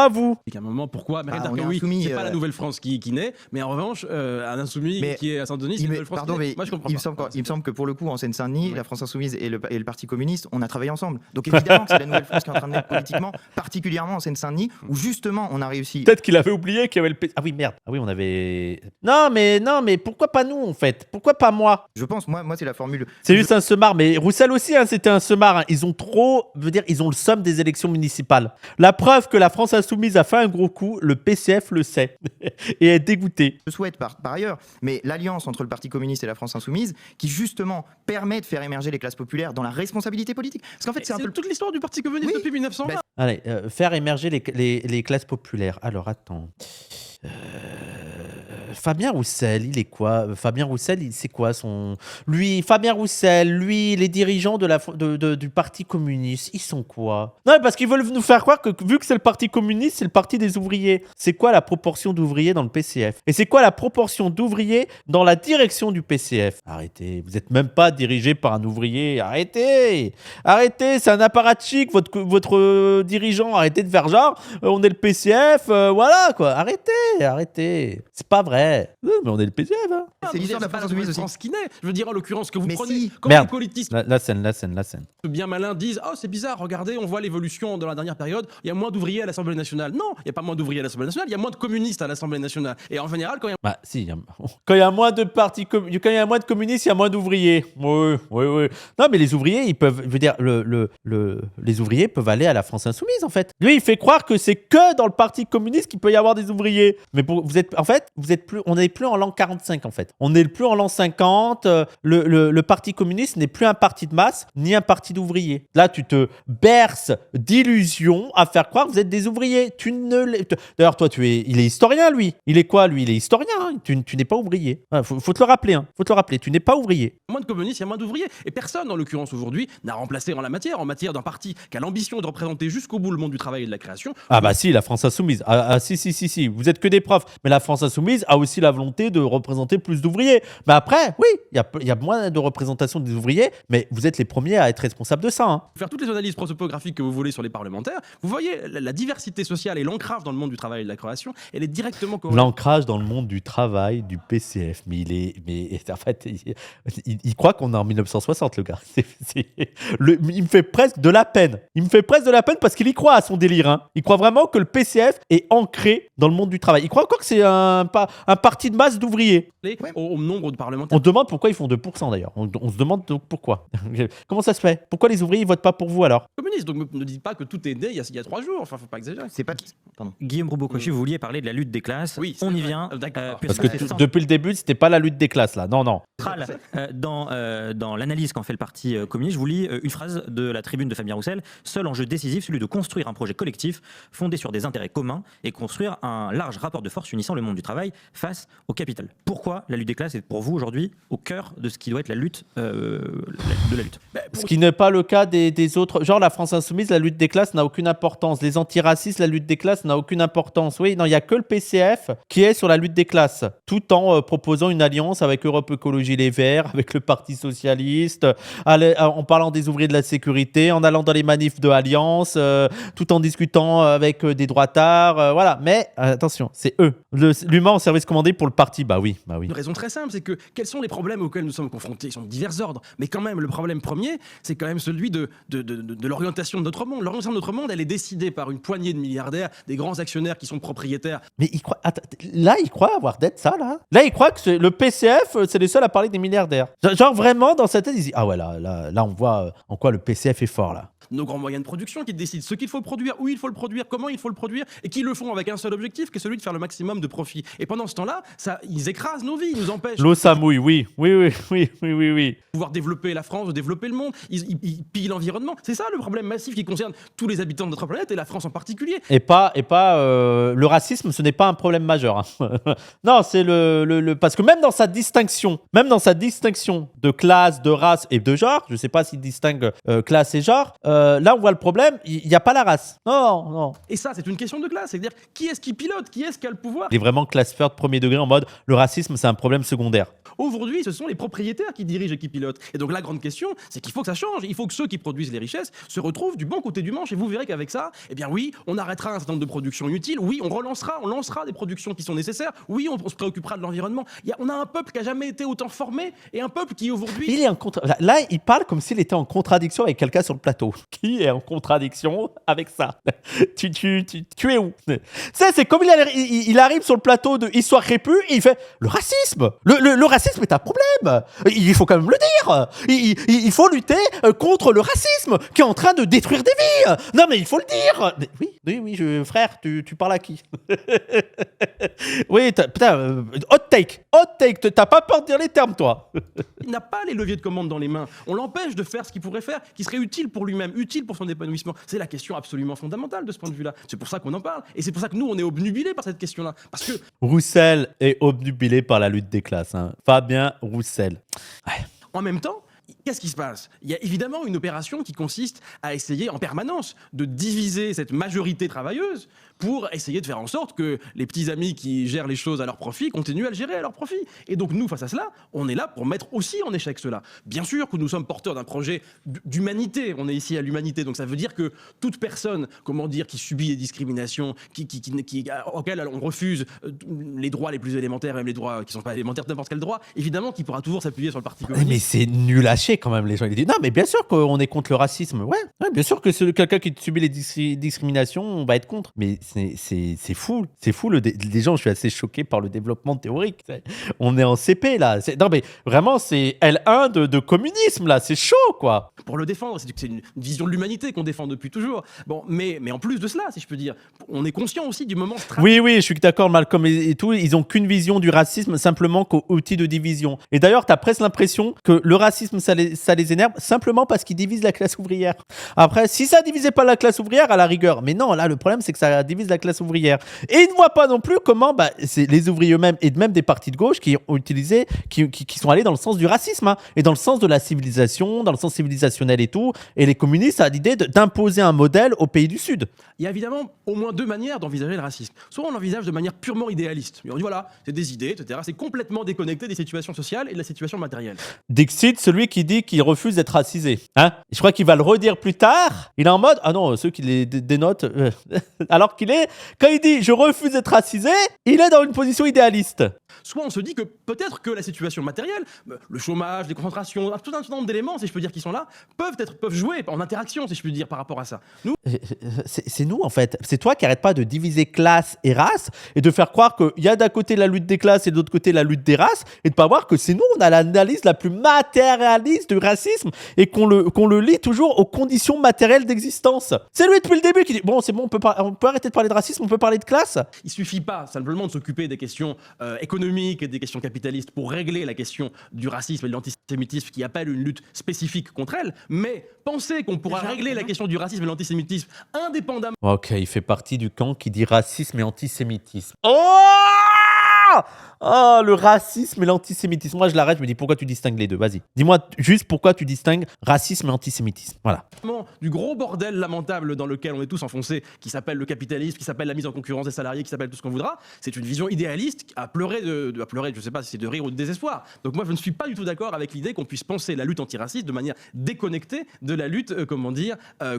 vous. Et qu'à un moment, pourquoi Myriam on est Derkaoui, insoumis, c'est pas la Nouvelle-France qui naît, mais en revanche, un insoumis Mais- qui est à Saint-Denis, c'est la Nouvelle-France Pardon, qui naît. mais Moi, je comprends il pas. me semble que pour le coup, en Seine-Saint-Denis, Ouais. la France Insoumise et le Parti communiste, on a travaillé ensemble. Donc évidemment que c'est la Nouvelle-France qui est en train de naître politiquement, particulièrement en Seine-Saint-Denis, où justement on a réussi. Peut-être qu'il avait oublié qu'il y avait le... Ah oui, merde. Ah oui, on avait... Non, mais pourquoi pas nous, en fait? Pourquoi pas moi? Je pense, moi c'est la formule. C'est juste un seumard, mais Roussel aussi, hein, c'était un seumard. Hein. Ils ont ils ont le somme des élections municipales. La preuve que la France Insoumise a fait un gros coup, le PCF le sait et est dégoûté. Je souhaite par ailleurs, mais l'alliance entre le Parti communiste et la France Insoumise, qui justement permet de faire émerger les classes populaires dans la responsabilité politique. Parce qu'en fait, c'est un peu. toute l'histoire du Parti communiste Oui. depuis 1920. Bah, Allez, faire émerger les classes populaires. Alors, attends. Fabien Roussel, il est quoi? Fabien Roussel, c'est quoi son... Fabien Roussel, les dirigeants du Parti communiste, ils sont quoi? Non, parce qu'ils veulent nous faire croire que vu que c'est le Parti communiste, c'est le Parti des ouvriers. C'est quoi la proportion d'ouvriers dans le PCF? Et c'est quoi la proportion d'ouvriers dans la direction du PCF? Arrêtez, vous n'êtes même pas dirigé par un ouvrier. Arrêtez, c'est un apparatchik, votre dirigeant. Arrêtez de faire genre, on est le PCF, voilà quoi. Arrêtez. C'est pas vrai. Mais on est le PCF, hein. C'est l'histoire de la pas France la Insoumise aussi. France qui naît. Je veux dire, en l'occurrence, que vous Mais prenez, si. quand Merde. les politistes La scène. bien malins disent, oh c'est bizarre, regardez, on voit l'évolution dans la dernière période, il y a moins d'ouvriers à l'Assemblée nationale. Non, il n'y a pas moins d'ouvriers à l'Assemblée nationale, il y a moins de communistes à l'Assemblée nationale. Et en général, quand il y a Bah si, quand il y a moins de quand il y a moins de communistes, il y a moins d'ouvriers. Oui. Non, mais les ouvriers, ils peuvent, je veux dire, les ouvriers peuvent aller à la France Insoumise en fait. Lui, il fait croire que c'est que dans le Parti communiste qu'il peut y avoir des ouvriers. Mais on n'est plus en l'an 45 en fait. On n'est plus en l'an 50. Le Parti communiste n'est plus un parti de masse ni un parti d'ouvriers. Là, tu te berces d'illusions à faire croire que vous êtes des ouvriers. D'ailleurs, toi, il est historien, lui. Il est quoi, lui? Il est historien. Hein. Tu n'es pas ouvrier. Faut te le rappeler. Hein. Faut te le rappeler. Tu n'es pas ouvrier. moins de communistes, il y a moins d'ouvriers. Et personne, en l'occurrence aujourd'hui, n'a remplacé en matière d'un parti qui a l'ambition de représenter jusqu'au bout le monde du travail et de la création. Ah bah si, la France Insoumise. Si. Vous êtes que des profs. Mais la France Insoumise a aussi la volonté de représenter plus d'ouvriers. Mais après, oui, il y a moins de représentation des ouvriers, mais vous êtes les premiers à être responsables de ça. Hein. Faire toutes les analyses prosopographiques que vous voulez sur les parlementaires, vous voyez la diversité sociale et l'ancrage dans le monde du travail et de la création, elle est directement corrélée. L'ancrage dans le monde du travail du PCF. Mais en fait, il croit qu'on est en 1960, le gars. Il me fait presque de la peine. Parce qu'il y croit à son délire. Hein. Il croit vraiment que le PCF est ancré dans le monde du travail. Il croit encore que c'est un parti de masse d'ouvriers. Au nombre de parlementaires. On demande pourquoi ils font 2% d'ailleurs. On se demande donc pourquoi. Comment ça se fait? Pourquoi les ouvriers ne votent pas pour vous alors? Communistes, donc ne dites pas que tout est né il y a 3 jours. Enfin, faut pas exagérer. C'est pas. Pardon. Guillaume Robocochi, vous vouliez parler de la lutte des classes. Oui, on y vrai. vient. D'accord. Parce puisque que c'est depuis le début, c'était pas la lutte des classes là. Non. central dans l'analyse qu'en fait le Parti communiste. Je vous lis une phrase de la tribune de Fabien Roussel. Seul enjeu décisif, celui de construire un projet collectif fondé sur des intérêts communs et construire un large rapport de force unissant le monde du travail face au capital. Pourquoi la lutte des classes est pour vous aujourd'hui au cœur de ce qui doit être la lutte de la lutte? Ce qui n'est pas le cas des autres. Genre la France Insoumise, la lutte des classes n'a aucune importance. Les antiracistes, la lutte des classes n'a aucune importance. Oui, non, il n'y a que le PCF qui est sur la lutte des classes, tout en proposant une alliance avec Europe Écologie les Verts avec le Parti Socialiste, en parlant des ouvriers de la sécurité, en allant dans les manifs de Alliance, tout en discutant avec des droitards, voilà. Mais attention, c'est eux. L'humain en service commandé pour le parti, bah oui. Une raison très simple, c'est que quels sont les problèmes auxquels nous sommes confrontés? Ils sont de divers ordres. Mais quand même, le problème premier, c'est quand même celui de l'orientation de notre monde. L'orientation de notre monde, elle est décidée par une poignée de milliardaires, des grands actionnaires qui sont propriétaires. Mais il croit avoir d'être ça, là. Là, il croit que le PCF, c'est les seuls à parler des milliardaires. Genre vraiment, dans sa tête, il dit, ah ouais, là, on voit en quoi le PCF est fort, là. Nos grands moyens de production qui décident ce qu'il faut produire, où il faut le produire, comment il faut le produire, et qui le font avec un seul objectif, qui est celui de faire le maximum de profit. Et pendant ce temps-là, ils écrasent nos vies, ils nous empêchent L'eau, ça mouille, oui. de pouvoir développer la France, de développer le monde. Ils pillent l'environnement. C'est ça le problème massif qui concerne tous les habitants de notre planète, et la France en particulier. Et pas le racisme, ce n'est pas un problème majeur. Hein. Non, c'est parce que même dans sa distinction de classe, de race et de genre, je ne sais pas s'il distingue classe et genre, là on voit le problème, il n'y a pas la race. Non. Et ça, c'est une question de classe. C'est-à-dire, qui est-ce qui pilote? Qui est-ce qui a le pouvoir? Il est vraiment classe first premier degré en mode le racisme, c'est un problème secondaire. Aujourd'hui, ce sont les propriétaires qui dirigent et qui pilotent. Et donc la grande question, c'est qu'il faut que ça change. Il faut que ceux qui produisent les richesses se retrouvent du bon côté du manche. Et vous verrez qu'avec ça, eh bien oui, on arrêtera un certain nombre de productions inutiles. Oui, on lancera des productions qui sont nécessaires. Oui, on se préoccupera de l'environnement. On a un peuple qui a jamais été autant formé et un peuple qui aujourd'hui... Là, il parle comme s'il était en contradiction avec quelqu'un sur le plateau. Qui est en contradiction avec ça? Tu es où? C'est comme il arrive sur le plateau de Histoire Répu et il fait le racisme. Le racisme est un problème. Il faut quand même le dire. Il faut lutter contre le racisme qui est en train de détruire des vies. Non, mais il faut le dire. Mais oui, frère, tu parles à qui? Oui, putain, hot take. T'as pas peur de dire les termes, toi? Il n'a pas les leviers de commande dans les mains. On l'empêche de faire ce qu'il pourrait faire, qui serait utile pour lui-même, utile pour son épanouissement. C'est la question absolument fondamentale de ce point de vue-là. C'est pour ça qu'on en parle. Et c'est pour ça que nous, on est obnubilés par cette question-là. Parce que Roussel est obnubilé par la lutte des classes. Hein. Fabien Roussel. Ouais. en même temps, qu'est-ce qui se passe? Il y a évidemment une opération qui consiste à essayer en permanence de diviser cette majorité travailleuse pour essayer de faire en sorte que les petits amis qui gèrent les choses à leur profit continuent à le gérer à leur profit. Et donc nous, face à cela, on est là pour mettre aussi en échec cela. Bien sûr que nous sommes porteurs d'un projet d'humanité, on est ici à l'humanité, donc ça veut dire que toute personne, qui subit des discriminations, auxquelles on refuse les droits les plus élémentaires, même les droits qui ne sont pas élémentaires, n'importe quel droit, évidemment qu'il pourra toujours s'appuyer sur le Parti communiste. Mais c'est nul à chier quand même, les gens. Ils disent non, mais bien sûr qu'on est contre le racisme. Ouais, bien sûr que quelqu'un qui subit les discriminations, on va être contre. Mais c'est fou. C'est fou. Les gens, je suis assez choqué par le développement théorique. On est en CP là. Non, mais vraiment, c'est L1 de communisme là. C'est chaud, quoi. Pour le défendre, c'est une vision de l'humanité qu'on défend depuis toujours. Bon, mais en plus de cela, si je peux dire, on est conscient aussi du moment stratégique. Oui, je suis d'accord, Malcolm et tout. Ils ont qu'une vision du racisme simplement qu'au outil de division. Et d'ailleurs, t'as presque l'impression que le racisme, ça les énerve simplement parce qu'ils divisent la classe ouvrière. Après, si ça divisait pas la classe ouvrière, à la rigueur. Mais non, là, le problème, c'est que ça divise la classe ouvrière. Et ils ne voient pas non plus comment c'est les ouvriers eux-mêmes et même des partis de gauche qui ont utilisé, qui sont allés dans le sens du racisme, hein, et dans le sens de la civilisation, dans le sens civilisationnel et tout. Et les communistes ont l'idée d'imposer un modèle aux pays du Sud. Il y a évidemment au moins deux manières d'envisager le racisme. Soit on l'envisage de manière purement idéaliste. On dit voilà, c'est des idées, etc. C'est complètement déconnecté des situations sociales et de la situation matérielle. Dixit, celui qui dit qu'il refuse d'être racisé. Hein? Je crois qu'il va le redire plus tard. Il est en mode, ah non, ceux qui les dénotent, alors qu'il est, quand il dit je refuse d'être racisé, il est dans une position idéaliste. Soit on se dit que peut-être que la situation matérielle, le chômage, les concentrations, tout un certain nombre d'éléments, si je peux dire, qui sont là, peuvent jouer en interaction, si je peux dire, par rapport à ça. Nous, c'est nous, en fait. C'est toi qui arrête pas de diviser classe et race et de faire croire qu'il y a d'un côté la lutte des classes et de l'autre côté la lutte des races et de pas voir que c'est nous, on a l'analyse la plus matérialiste du racisme et qu'on le lie toujours aux conditions matérielles d'existence. C'est lui depuis le début qui dit bon, c'est bon, on peut arrêter de parler de racisme, on peut parler de classe. Il suffit pas simplement de s'occuper des questions économiques et des questions capitalistes pour régler la question du racisme et de l'antisémitisme qui appelle une lutte spécifique contre elle, mais penser qu'on pourra régler la question du racisme et de l'antisémitisme indépendamment... Ok, il fait partie du camp qui dit racisme et antisémitisme. Oh Oh, le racisme et l'antisémitisme. Moi, je l'arrête, je me dis pourquoi tu distingues les deux. Vas-y. Dis-moi juste pourquoi tu distingues racisme et antisémitisme. Voilà. Du gros bordel lamentable dans lequel on est tous enfoncés, qui s'appelle le capitalisme, qui s'appelle la mise en concurrence des salariés, qui s'appelle tout ce qu'on voudra, c'est une vision idéaliste à pleurer, à pleurer, je sais pas si c'est de rire ou de désespoir. Donc moi, je ne suis pas du tout d'accord avec l'idée qu'on puisse penser la lutte antiraciste de manière déconnectée de la lutte,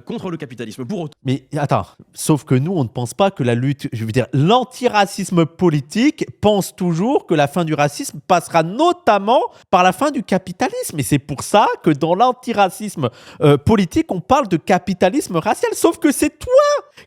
contre le capitalisme. Pour autant. Mais attends, sauf que nous, on ne pense pas que la lutte, je veux dire, l'antiracisme politique pense toujours que la fin du racisme passera notamment par la fin du capitalisme. Et c'est pour ça que dans l'antiracisme politique, on parle de capitalisme racial. Sauf que c'est toi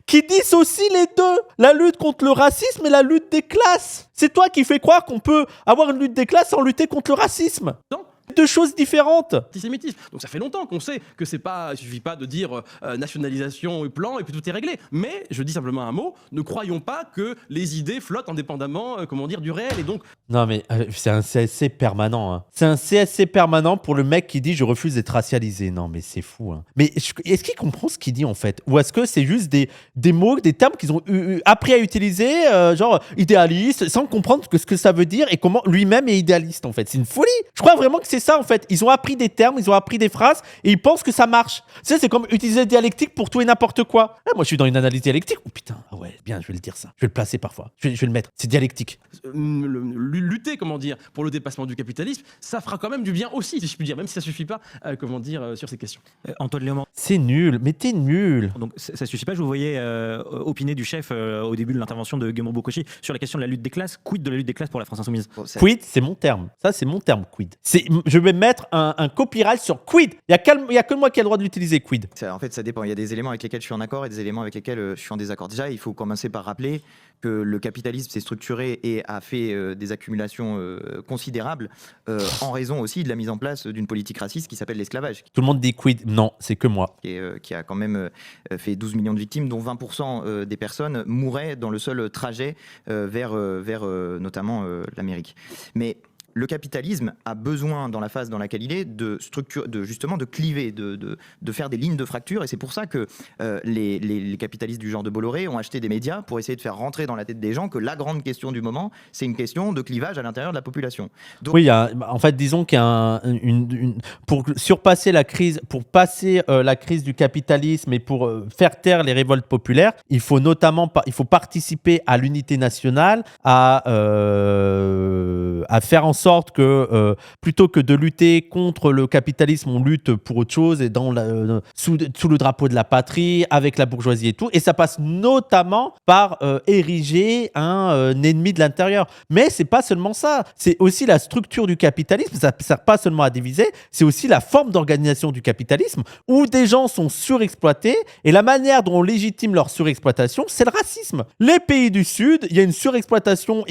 qui dissocie les deux. La lutte contre le racisme et la lutte des classes. C'est toi qui fais croire qu'on peut avoir une lutte des classes sans lutter contre le racisme. Non. Deux choses différentes. Antisémitisme. Donc ça fait longtemps qu'on sait que il suffit pas de dire nationalisation et plan et puis tout est réglé. Mais je dis simplement un mot, ne croyons pas que les idées flottent indépendamment, du réel. Et donc Non mais c'est un CSC permanent. Hein. C'est un CSC permanent pour le mec qui dit je refuse d'être racialisé. Non mais c'est fou. Hein. Mais est-ce qu'il comprend ce qu'il dit en fait? Ou est-ce que c'est juste des mots, des termes qu'ils ont appris à utiliser, genre idéaliste, sans comprendre ce que ça veut dire et comment lui-même est idéaliste en fait? C'est une folie. Je crois vraiment que c'est ça en fait. Ils ont appris des termes, ils ont appris des phrases et ils pensent que ça marche. Tu sais, c'est comme utiliser dialectique pour tout et n'importe quoi. Moi je suis dans une analyse dialectique. Oh putain, ah ouais, bien, je vais le dire ça. Je vais le placer parfois. Je vais le mettre. C'est dialectique. Lutter, pour le dépassement du capitalisme, ça fera quand même du bien aussi, si je puis dire, même si ça suffit pas, sur ces questions. Antoine Léaumont. C'est nul, mais t'es nul. Donc ça suffit pas, je vous voyais opiner du chef au début de l'intervention de Guémon Bokoshi sur la question de la lutte des classes. Quid de la lutte des classes pour la France Insoumise? Quid, c'est mon terme. Ça, c'est mon terme, quid. Je vais mettre un copyright sur quid. Il y a que moi qui ai le droit de l'utiliser, quid. En fait, ça dépend. Il y a des éléments avec lesquels je suis en accord et des éléments avec lesquels je suis en désaccord. Déjà, il faut commencer par rappeler que le capitalisme s'est structuré et a fait des accumulations considérables en raison aussi de la mise en place d'une politique raciste qui s'appelle l'esclavage. Tout le monde dit quid. Non, c'est que moi. Qui a quand même fait 12 millions de victimes, dont 20% des personnes mouraient dans le seul trajet vers notamment l'Amérique. Mais le capitalisme a besoin, dans la phase dans laquelle il est, de structure, justement de cliver, de faire des lignes de fracture. Et c'est pour ça que les capitalistes du genre de Bolloré ont acheté des médias pour essayer de faire rentrer dans la tête des gens que la grande question du moment, c'est une question de clivage à l'intérieur de la population. Donc, oui, en fait, disons qu'il y a pour surpasser la crise, pour passer la crise du capitalisme et pour faire taire les révoltes populaires, il faut participer à l'unité nationale, à faire en sorte que plutôt que de lutter contre le capitalisme, on lutte pour autre chose et sous le drapeau de la patrie, avec la bourgeoisie et tout. Et ça passe notamment par ériger un ennemi de l'intérieur. Mais c'est pas seulement ça. C'est aussi la structure du capitalisme. Ça ne sert pas seulement à diviser. C'est aussi la forme d'organisation du capitalisme où des gens sont surexploités et la manière dont on légitime leur surexploitation, c'est le racisme. Les pays du Sud, il y a une surexploitation.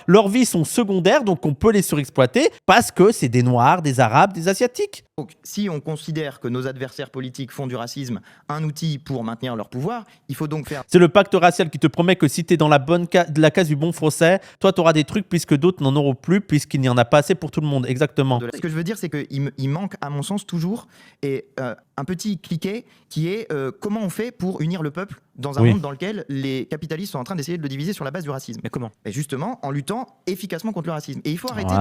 Leurs vies sont secondaires, donc on peut les surexploiter parce que c'est des Noirs, des Arabes, des Asiatiques. Donc, si on considère que nos adversaires politiques font du racisme un outil pour maintenir leur pouvoir, il faut donc faire... C'est le pacte racial qui te promet que si tu es dans la case du bon français, toi, tu auras des trucs puisque d'autres n'en auront plus, puisqu'il n'y en a pas assez pour tout le monde. Exactement. Ce que je veux dire, c'est qu'il manque, à mon sens, toujours un petit cliquet qui est comment on fait pour unir le peuple dans un monde dans lequel les capitalistes sont en train d'essayer de le diviser sur la base du racisme. Mais comment? Et justement, en luttant efficacement contre le racisme. Et il faut arrêter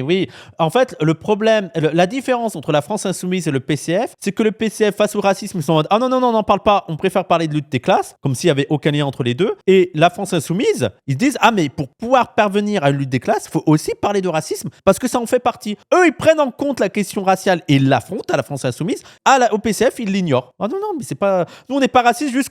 oui. En fait, le problème, la différence entre la France Insoumise et le PCF, c'est que le PCF, face au racisme, ils sont en mode « Ah non, n'en parle pas, on préfère parler de lutte des classes », comme s'il n'y avait aucun lien entre les deux. Et la France Insoumise, ils disent « Ah, mais pour pouvoir parvenir à une lutte des classes, il faut aussi parler de racisme, parce que ça en fait partie. » Eux, ils prennent en compte la question raciale et ils l'affrontent à la France Insoumise. Au PCF, ils l'ignorent. Ah non, mais c'est pas... Nous, on n'est pas raciste, juste...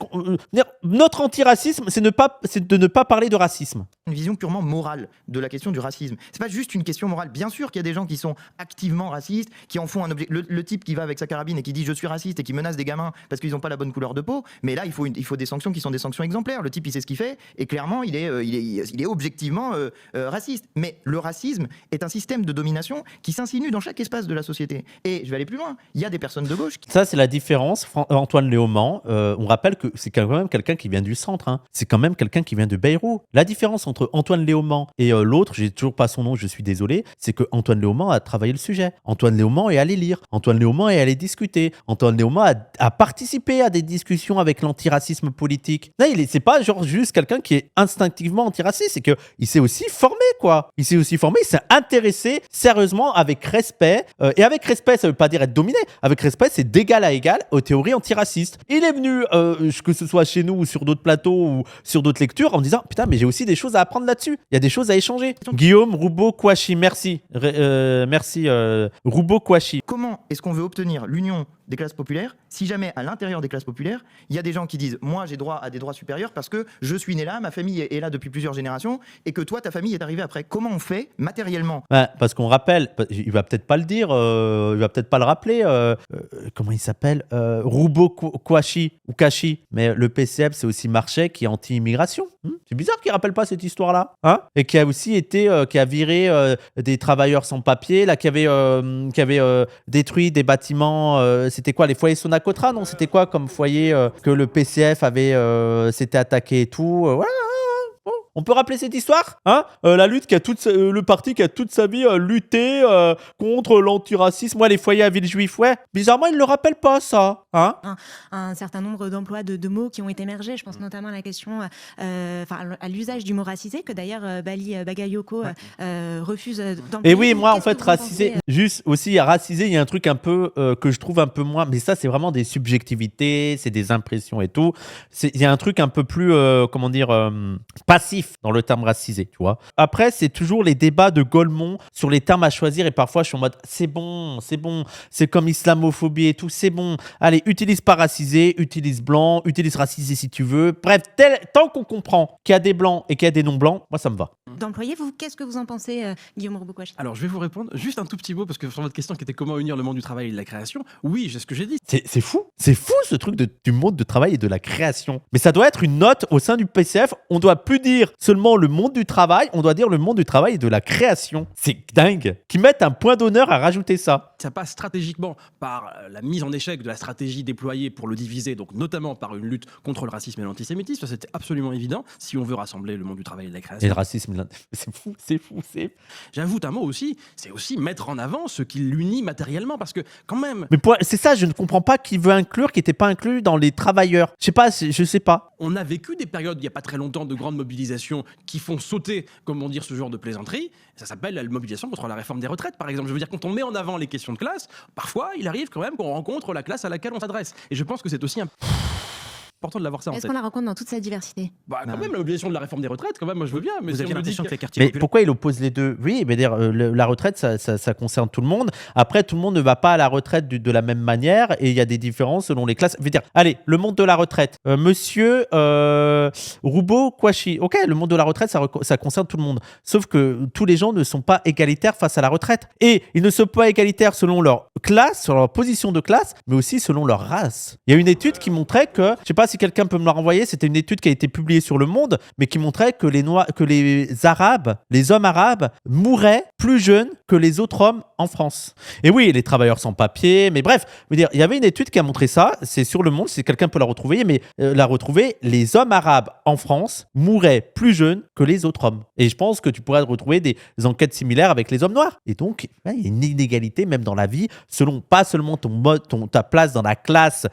Notre antiracisme, c'est de ne pas parler de racisme. Une vision purement morale de la question du racisme. C'est pas juste une question morale. Bien sûr qu'il y a des gens qui sont activement racistes, qui en font un objet. Le type qui va avec sa carabine et qui dit je suis raciste et qui menace des gamins parce qu'ils n'ont pas la bonne couleur de peau. Mais là, il faut des sanctions qui sont des sanctions exemplaires. Le type, il sait ce qu'il fait et clairement, il est objectivement raciste. Mais le racisme est un système de domination qui s'insinue dans chaque espace de la société. Et je vais aller plus loin. Il y a des personnes de gauche. Ça, c'est la différence. Antoine Léaumont, on rappelle que c'est quand même quelqu'un qui vient du centre. Hein. C'est quand même quelqu'un qui vient de Bayrou. La différence entre Antoine Léaumont et l'autre, j'ai toujours pas son nom, je suis désolé, c'est que Antoine Léaumont a travaillé le sujet. Antoine Léaumont est allé allé lire. Antoine Léaumont est allé discuter. Antoine Léaumont a participé à des discussions avec l'antiracisme politique. Là, c'est pas genre juste quelqu'un qui est instinctivement antiraciste, c'est qu'il s'est aussi formé, quoi. Il s'est intéressé sérieusement avec respect. Et avec respect, ça veut pas dire être dominé. Avec respect, c'est d'égal à égal aux théories antiracistes. Il est venu, que ce soit chez nous ou sur d'autres plateaux ou sur d'autres lectures, en me disant putain, mais j'ai aussi des choses à apprendre là-dessus. Il y a des choses à échanger. Guillaume Roubaud-Kouachi, merci. Merci Roubaud-Kouachi. Comment est-ce qu'on veut obtenir l'union des classes populaires si jamais à l'intérieur des classes populaires, il y a des gens qui disent moi j'ai droit à des droits supérieurs parce que je suis né là, ma famille est là depuis plusieurs générations et que toi ta famille est arrivée après. Comment on fait matériellement? Ouais, parce qu'on rappelle, il va peut-être pas le dire, il va peut-être pas le rappeler, comment il s'appelle, Roubaud-Kouachi ou Kachi, mais le PCF c'est aussi Marchais qui est anti-immigration. C'est bizarre qu'il rappelle pas cette histoire-là, hein, et qui a aussi été, qui a viré des travailleurs sans papier, là, qui avait détruit des bâtiments. C'était quoi, les foyers Sonacotra, non? C'était quoi comme foyer que le PCF s'était attaqué et tout, voilà. On peut rappeler cette histoire, hein, la lutte le parti qui a toute sa vie lutté contre l'antiracisme, les foyers à Villejuif, ouais. Bizarrement, il le rappelle pas, ça, hein. Un certain nombre d'emplois de mots qui ont émergé. Je pense notamment à la question, à l'usage du mot racisé, que d'ailleurs Bali Bagayoko refuse d'employer. Et oui, moi, en fait, racisé, juste aussi, à racisé, il y a un truc un peu que je trouve un peu moins, mais ça, c'est vraiment des subjectivités, c'est des impressions et tout. Il y a un truc un peu plus, passif dans le terme racisé, tu vois. Après, c'est toujours les débats de Golemont sur les termes à choisir et parfois je suis en mode c'est bon, c'est comme islamophobie et tout, c'est bon. Allez, utilise pas racisé, utilise blanc, utilise racisé si tu veux. Bref, tant qu'on comprend qu'il y a des blancs et qu'il y a des non-blancs, moi ça me va. D'employer, qu'est-ce que vous en pensez, Guillaume Roubaud-Kouachi? Alors, je vais vous répondre juste un tout petit mot, parce que sur votre question qui était comment unir le monde du travail et de la création, oui, c'est ce que j'ai dit. C'est fou ce truc du monde du travail et de la création. Mais ça doit être une note au sein du PCF, on doit plus dire seulement le monde du travail, on doit dire le monde du travail et de la création. C'est dingue qu'ils mettent un point d'honneur à rajouter ça. Ça passe stratégiquement par la mise en échec de la stratégie déployée pour le diviser, donc notamment par une lutte contre le racisme et l'antisémitisme. Ça, c'était absolument évident si on veut rassembler le monde du travail et de la création. Et le racisme, c'est fou. J'ajoute un mot aussi, c'est aussi mettre en avant ce qui l'unit matériellement, parce que quand même... Mais c'est ça, je ne comprends pas qui veut inclure, qui n'était pas inclus dans les travailleurs. Je sais pas. On a vécu des périodes, il n'y a pas très longtemps, de grandes mobilisations qui font sauter, comment dire, ce genre de plaisanterie. Ça s'appelle la mobilisation contre la réforme des retraites, par exemple. Je veux dire, quand on met en avant les questions de classe, parfois, il arrive quand même qu'on rencontre la classe à laquelle on s'adresse. Et je pense que c'est aussi important de l'avoir ça en tête. Est-ce qu'on la rencontre dans toute sa diversité? Quand même, la mobilisation de la réforme des retraites, quand même, moi je veux bien. Mais vous si aviez on me dit l'impression que les quartiers Mais populaires... pourquoi il oppose les deux? Oui, mais dire la retraite, ça concerne tout le monde. Après, tout le monde ne va pas à la retraite de la même manière et il y a des différences selon les classes. Je veux dire, allez, le monde de la retraite. Monsieur Roubaud-Kouachi. Ok, le monde de la retraite, ça concerne tout le monde. Sauf que tous les gens ne sont pas égalitaires face à la retraite. Et ils ne sont pas égalitaires selon leur classe, selon leur position de classe, mais aussi selon leur race. Il y a une étude qui montrait que, je sais pas si quelqu'un peut me la renvoyer, c'était une étude qui a été publiée sur Le Monde, mais qui montrait que les Arabes, les hommes arabes, mouraient plus jeunes que les autres hommes en France. Et oui, les travailleurs sans papier, mais bref, je veux dire, il y avait une étude qui a montré ça, c'est sur Le Monde, si quelqu'un peut la retrouver, mais les hommes arabes en France mouraient plus jeunes que les autres hommes. Et je pense que tu pourrais retrouver des enquêtes similaires avec les hommes noirs. Et donc, il y a une inégalité même dans la vie, selon pas seulement ta place dans la classe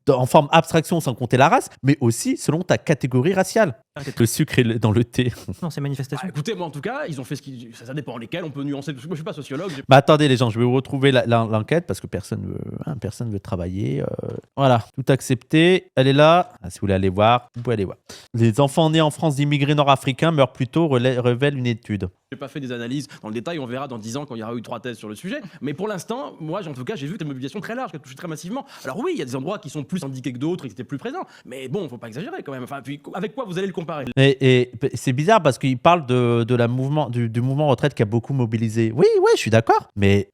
en forme abstraction sans compter la race, mais aussi selon ta catégorie raciale. Le sucre est dans le thé. Non, c'est manifestation. Écoutez, moi en tout cas, ils ont fait ça dépend lesquels, on peut nuancer. Moi je suis pas sociologue. Bah attendez les gens, je vais vous retrouver l'enquête parce que personne veut travailler. Voilà, tout accepté. Elle est là. Si vous voulez aller voir, vous pouvez aller voir. Les enfants nés en France d'immigrés nord-africains meurent plus tôt, révèle une étude. J'ai pas fait des analyses dans le détail, on verra dans 10 ans quand il y aura eu 3 thèses sur le sujet. Mais pour l'instant, moi en tout cas, j'ai vu que la mobilisation très large, qui a touché très massivement. Alors oui, il y a des endroits qui sont plus indiqués que d'autres et qui étaient plus présents. Mais bon, faut pas exagérer quand même. Enfin, puis avec quoi vous allez le comparer? Et c'est bizarre parce qu'il parle du mouvement retraite qui a beaucoup mobilisé. Oui, je suis d'accord. Mais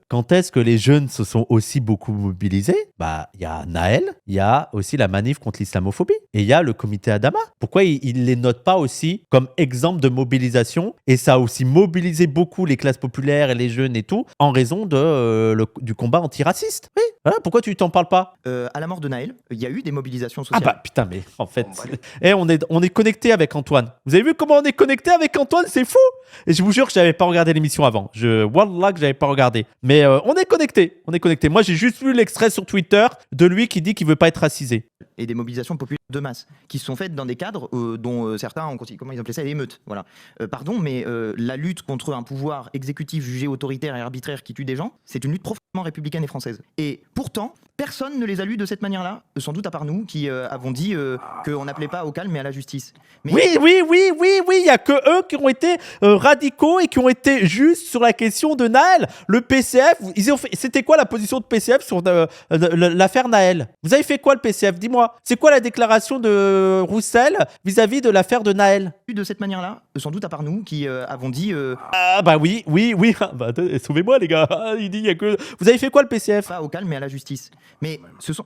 quand est-ce que les jeunes se sont aussi beaucoup mobilisés? Bah, il y a Naël, il y a aussi la manif contre l'islamophobie et il y a le comité Adama. Pourquoi ils les notent pas aussi comme exemple de mobilisation? Et ça a aussi mobilisé beaucoup les classes populaires et les jeunes et tout, en raison du combat antiraciste. Oui, voilà, pourquoi tu t'en parles pas? À la mort de Naël, il y a eu des mobilisations Ah sociales. bah putain, mais en fait, Bon, bah, on est connecté avec Antoine. Vous avez vu comment on est connecté avec Antoine? C'est fou. Et je vous jure que j'avais pas regardé l'émission avant. Wallah que j'avais pas regardé. Mais on est connecté. On est connecté. Moi, j'ai juste vu l'extrait sur Twitter de lui qui dit qu'il veut pas être racisé. Et des mobilisations populaires de masse qui se sont faites dans des cadres dont certains ont comment ils appelaient ça, l'émeute. Voilà. Pardon, mais la lutte contre un pouvoir exécutif jugé autoritaire et arbitraire qui tue des gens, c'est une lutte profondément républicaine et française. Et pourtant, personne ne les a lus de cette manière-là, sans doute à part nous qui avons dit qu'on n'appelait pas au calme mais à la justice. Mais Oui, il y a que eux qui ont été radicaux et qui ont été justes sur la question de Naël. Le PCF, c'était quoi la position de PCF sur l'affaire Naël? Vous avez fait quoi le PCF? Dis-moi. C'est quoi la déclaration de Roussel vis-à-vis de l'affaire de Naël? de cette manière-là, sans doute à part nous qui avons dit Ah bah oui. Ah, bah, sauvez-moi les gars. Ah, il dit il y a que. Vous avez fait quoi le PCF? pas au calme mais à la justice. Mais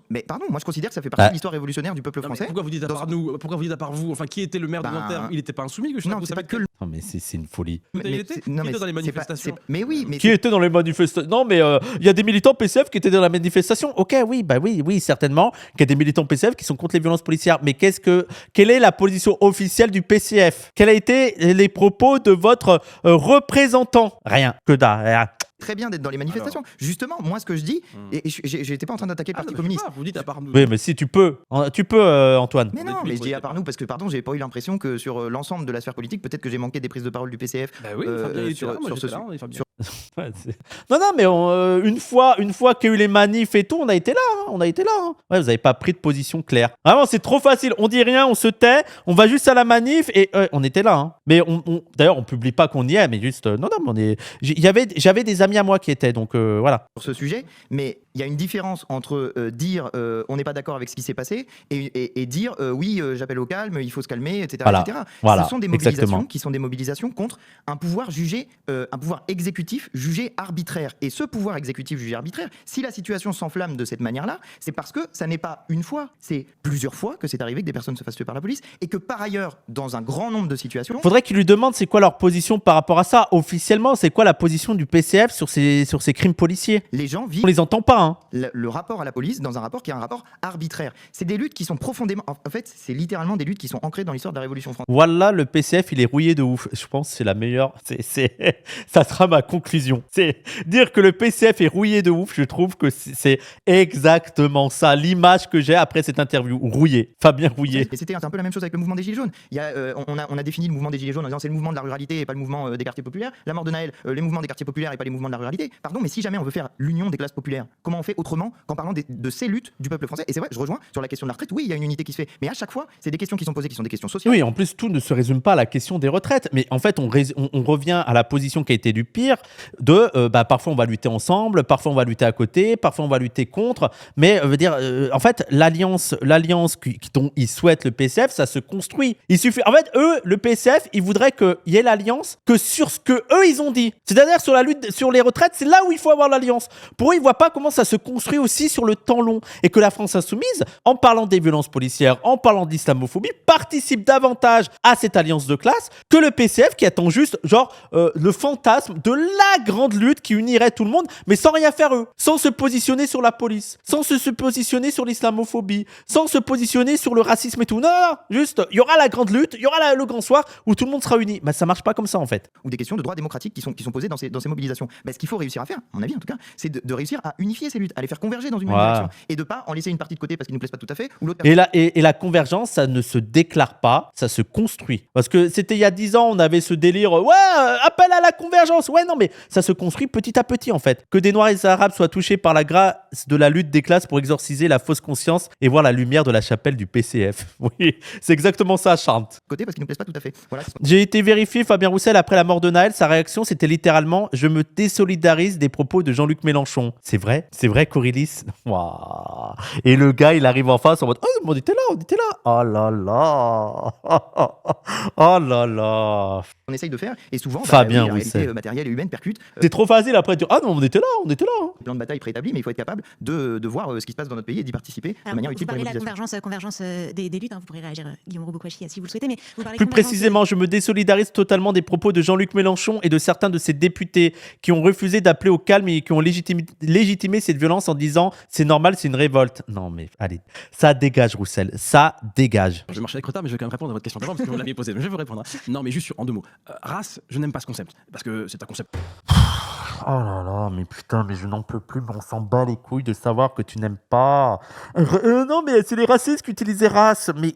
mais pardon, moi je considère que ça fait partie de l'histoire révolutionnaire du peuple Non, mais français. pourquoi vous dites à part nous? Pourquoi vous dites à part vous? Enfin, qui était le maire de Ben, Nanterre? Il n'était pas insoumis, que je Non, vous c'est savez pas que le. Non mais c'est une folie. Il était non, il était dans les c'est pas- manifestations. mais oui, mais Qui était dans les manifestations? Non, mais il y a des militants PCF qui étaient dans la manifestation. Ok, oui, bah oui, certainement. Qu'il y a des militants PCF qui sont contre les violences policières. Mais quelle est la position officielle du PCF? Quels ont été les propos de votre représentant? Rien. Que dalle. Rien. très bien d'être dans les manifestations. Justement, moi ce que je dis, et j'étais pas en train d'attaquer le Ah, Parti non, communiste. vous dites à part nous. Oui, mais si tu peux. Antoine. Mais non, mais je dis à part nous parce que pardon, j'ai pas eu l'impression que sur l'ensemble de la sphère politique, peut-être que j'ai manqué des prises de parole du PCF. Bah oui, Fabien, il était sur- là, moi, sur j'étais ce là, su- et Fabien. sur- Non, mais une fois qu'il y a eu les manifs et tout, on a été là. Hein. Ouais, vous avez pas pris de position claire. Vraiment, c'est trop facile. On dit rien, on se tait, on va juste à la manif et on était là. Hein. Mais d'ailleurs, on publie pas qu'on y est, mais juste non, mais j'avais des amis à moi qui étaient, donc voilà. sur ce sujet, mais il y a une différence entre dire on n'est pas d'accord avec ce qui s'est passé et dire oui, j'appelle au calme, il faut se calmer, etc. Voilà. etc. Voilà, Ce sont des mobilisations exactement. qui sont des mobilisations contre un pouvoir jugé, un pouvoir exécutif jugé arbitraire. Et ce pouvoir exécutif jugé arbitraire, si la situation s'enflamme de cette manière-là, c'est parce que ça n'est pas une fois, c'est plusieurs fois que c'est arrivé que des personnes se fassent tuer par la police et que par ailleurs, dans un grand nombre de situations, Faudrait qu'il lui demande c'est quoi leur position par rapport à ça. Officiellement, c'est quoi la position du PCF sur ces crimes policiers? les gens vivent On les entend pas, hein. le rapport à la police dans un rapport qui est un rapport arbitraire. C'est des luttes qui sont profondément... En fait, c'est littéralement des luttes qui sont ancrées dans l'histoire de la Révolution française. Voilà, le PCF, il est rouillé de ouf. Je pense que c'est la meilleure. Ça sera ma conclusion. C'est dire que le PCF est rouillé de ouf. Je trouve que c'est exactement ça. L'image que j'ai après cette interview. Rouillé. Fabien Rouillé. Et c'était un peu la même chose avec le mouvement des Gilets jaunes. Il y a, on a défini le mouvement des Gilets jaunes en disant c'est le mouvement de la ruralité et pas le mouvement des quartiers populaires. La mort de Naël, les mouvements des quartiers populaires et pas les mouvements de la ruralité. Pardon, mais si jamais on veut faire l'union des classes populaires, comment on fait autrement qu'en parlant de ces luttes du peuple français? Et c'est vrai, je rejoins sur la question de la retraite. Oui, il y a une unité qui se fait, mais à chaque fois, c'est des questions qui sont posées qui sont des questions sociales. Oui, en plus, tout ne se résume pas à la question des retraites. Mais en fait, on revient à la position qui a été du pire parfois on va lutter ensemble, parfois on va lutter à côté, parfois on va lutter contre. Mais en fait, l'alliance dont ils souhaitent le PCF, ça se construit. Il suffit. En fait, eux, le PCF, ils voudraient qu'il y ait l'alliance que sur ce que eux ils ont dit. C'est-à-dire sur la lutte sur les retraites, c'est là où il faut avoir l'alliance. Pour eux, ils voient pas comment ça se construit aussi sur le temps long et que la France insoumise, en parlant des violences policières, en parlant d'islamophobie, participe davantage à cette alliance de classe que le PCF qui attend juste le fantasme de la grande lutte qui unirait tout le monde, mais sans rien faire eux, sans se positionner sur la police, sans se positionner sur l'islamophobie, sans se positionner sur le racisme et tout. Non, juste, il y aura la grande lutte, il y aura le grand soir où tout le monde sera uni. Mais ça marche pas comme ça en fait. Ou des questions de droits démocratiques qui sont posées dans ces mobilisations. Ce qu'il faut réussir à faire, à mon avis en tout cas, c'est de réussir à unifier ces luttes, à les faire converger dans une même direction et de pas en laisser une partie de côté parce qu'ils nous plaisent pas tout à fait ou l'autre. Et la convergence, ça ne se déclare pas, ça se construit. Parce que c'était il y a 10 ans, on avait ce délire, appel à la convergence. Ouais, non, mais ça se construit petit à petit en fait. Que des Noirs et des Arabes soient touchés par la grâce de la lutte des classes pour exorciser la fausse conscience et voir la lumière de la chapelle du PCF. Oui, c'est exactement ça, Chante. Côté parce qu'ils nous plaisent pas tout à fait. Voilà. J'ai été vérifié, Fabien Roussel, après la mort de Naël, sa réaction c'était littéralement « Je me désolidarise des propos de Jean-Luc Mélenchon ». C'est vrai, Corilis. Waouh. Et le gars, il arrive en face en mode « Oh, on était là. Oh là là. Oh là là. » On essaye de faire et souvent Fabien la réalité Roussel. matérielle et humaine percute. C'est trop facile après de dire « Ah non, on était là. Hein. » Plan de bataille préétabli, mais il faut être capable capable de voir ce qui se passe dans notre pays et d'y participer de manière utile pour Vous les parlez de la mobilisations. convergence des luttes, hein, vous pourrez réagir, Guillaume Roubou-Kouachi, si vous le souhaitez, mais vous parlez Plus de convergence, précisément, je me désolidarise totalement des propos de Jean-Luc Mélenchon et de certains de ses députés qui ont refusé d'appeler au calme et qui ont légitimé cette violence en disant c'est normal, c'est une révolte. Non mais allez, ça dégage Roussel, ça dégage. Je vais marcher avec retard, mais je vais quand même répondre à votre question d'avant parce que vous me l'aviez posée. Mais je vais vous répondre. Non, mais juste en 2 mots. Race, je n'aime pas ce concept parce que c'est un concept. Oh là là, mais putain, mais je n'en peux plus, mais on s'en bat les couilles de savoir que tu n'aimes pas. Non, mais c'est les racistes qui utilisaient race. Mais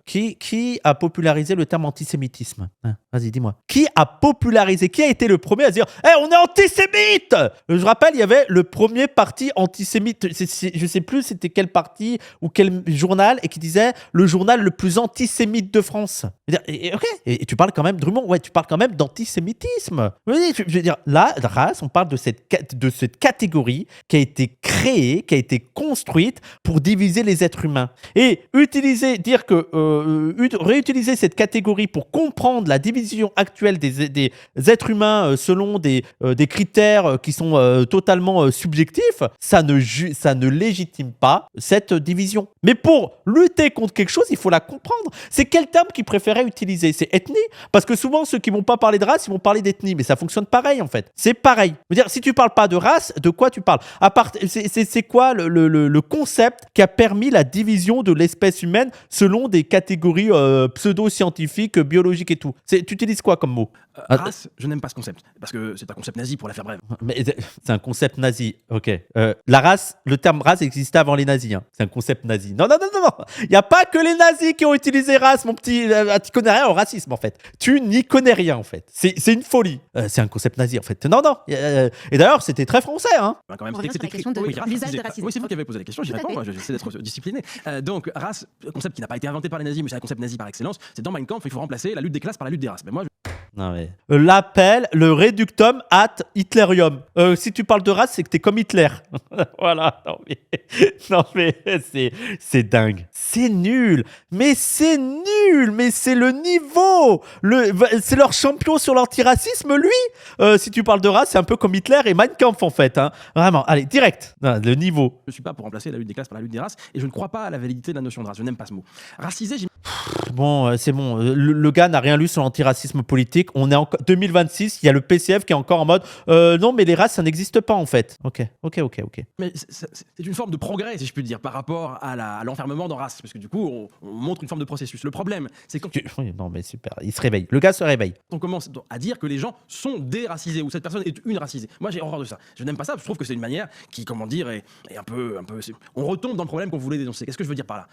qui a popularisé le terme antisémitisme, hein? Vas-y, dis-moi. Qui a popularisé, qui a été le premier à dire on est antisémite. Je rappelle, il y avait le premier parti antisémite, je sais plus c'était quel parti ou quel journal, et qui disait le journal le plus antisémite de France. Ok, et tu parles quand même, Drummond, ouais, tu parles quand même d'antisémitisme. Oui, je veux dire, là, race, on parle de cette catégorie qui a été créée, qui a été construite pour diviser les êtres humains. Et réutiliser cette catégorie pour comprendre la division actuelle des êtres humains selon des critères qui sont totalement subjectifs, ça ne légitime pas cette division. Mais pour lutter contre quelque chose, il faut la comprendre. C'est quel terme qu'ils préféraient utiliser? C'est ethnie? Parce que souvent, ceux qui vont pas parler de race, ils vont parler d'ethnie, mais ça fonctionne pareil en fait. C'est pareil. Je veux dire, si tu parles pas de race, de quoi tu parles? C'est quoi le concept qui a permis la division de l'espèce humaine selon des catégories pseudo-scientifiques, biologiques et tout? Tu utilises quoi comme mot? Race, je n'aime pas ce concept parce que c'est un concept nazi pour la faire brève. Mais c'est un concept nazi, ok. La race, le terme race existait avant les nazis, hein. C'est un concept nazi. Non. Il n'y a pas que les nazis qui ont utilisé race, mon petit. Tu connais rien au racisme, en fait. Tu n'y connais rien, en fait. C'est une folie. C'est un concept nazi, en fait. Non. Et d'ailleurs, c'était très français, hein. Quand même, On revient sur la question de Oui, race, l'usage de disait- racisme. Oui, c'est vous qui avez posé la question, j'y Tout à réponds, fait. moi, j'essaie d'être discipliné. Donc, race, concept qui n'a pas été inventé par les nazis, mais c'est un concept nazi par excellence. C'est dans Mein Kampf, il faut remplacer la lutte des classes par la lutte des races. Mais moi, Non, mais. L'appel, le réductum ad Hitlerium. Si tu parles de race, c'est que t'es comme Hitler. Voilà. Non, mais c'est dingue. C'est nul. Mais c'est nul. Mais c'est le niveau. C'est leur champion sur l'antiracisme, lui. Si tu parles de race, c'est un peu comme Hitler et Mein Kampf, en fait. Hein. Vraiment. Allez, direct. Non, le niveau. je ne suis pas pour remplacer la lutte des classes par la lutte des races et je ne crois pas à la validité de la notion de race. Je n'aime pas ce mot. Racisé, Bon, c'est bon. Le gars n'a rien lu sur l'antiracisme politique. On est en 2026. Il y a le PCF qui est encore en mode non, mais les races, ça n'existe pas en fait. Ok. mais c'est une forme de progrès, si je puis dire, par rapport à l'enfermement dans race. Parce que du coup, on montre une forme de processus. Le problème, c'est quand Oui, non, mais super. Il se réveille. Le gars se réveille. on commence à dire que les gens sont déracisés ou cette personne est une racisée. Moi, j'ai horreur de ça. Je n'aime pas ça. Je trouve que c'est une manière qui, comment dire, est un peu. On retombe dans le problème qu'on voulait dénoncer. Qu'est-ce que je veux dire par là?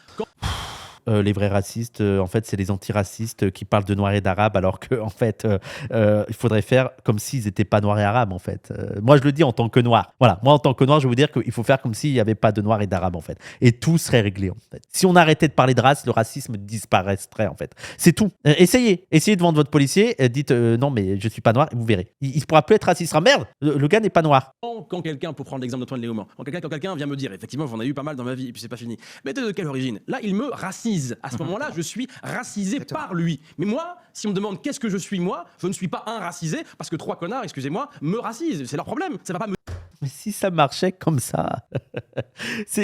Les vrais racistes, en fait, c'est les antiracistes qui parlent de noirs et d'arabes, alors que, en fait, il faudrait faire comme s'ils n'étaient pas noirs et arabes, en fait. Moi, je le dis en tant que noir. Voilà, moi, en tant que noir, je vais vous dire qu'il faut faire comme s'il n'y avait pas de noirs et d'arabes, en fait. Et tout serait réglé, en fait. Si on arrêtait de parler de race, le racisme disparaîtrait, en fait. C'est tout. Essayez devant votre policier, dites non, mais je suis pas noir, et vous verrez. Il ne pourra plus être raciste. Ah, merde, le gars n'est pas noir. Quand quelqu'un, pour prendre l'exemple d'Antoine Léaumont, quand quelqu'un vient me dire, effectivement, j'en ai eu pas mal dans ma vie, et puis c'est pas fini, mais t'es de quelle origine? Là, il me racise. À ce moment-là, je suis racisé par lui. Mais moi, si on me demande qu'est-ce que je suis, moi, je ne suis pas un racisé, parce que 3 connards, excusez-moi, me racisent. C'est leur problème. Ça va pas me... Mais si ça marchait comme ça.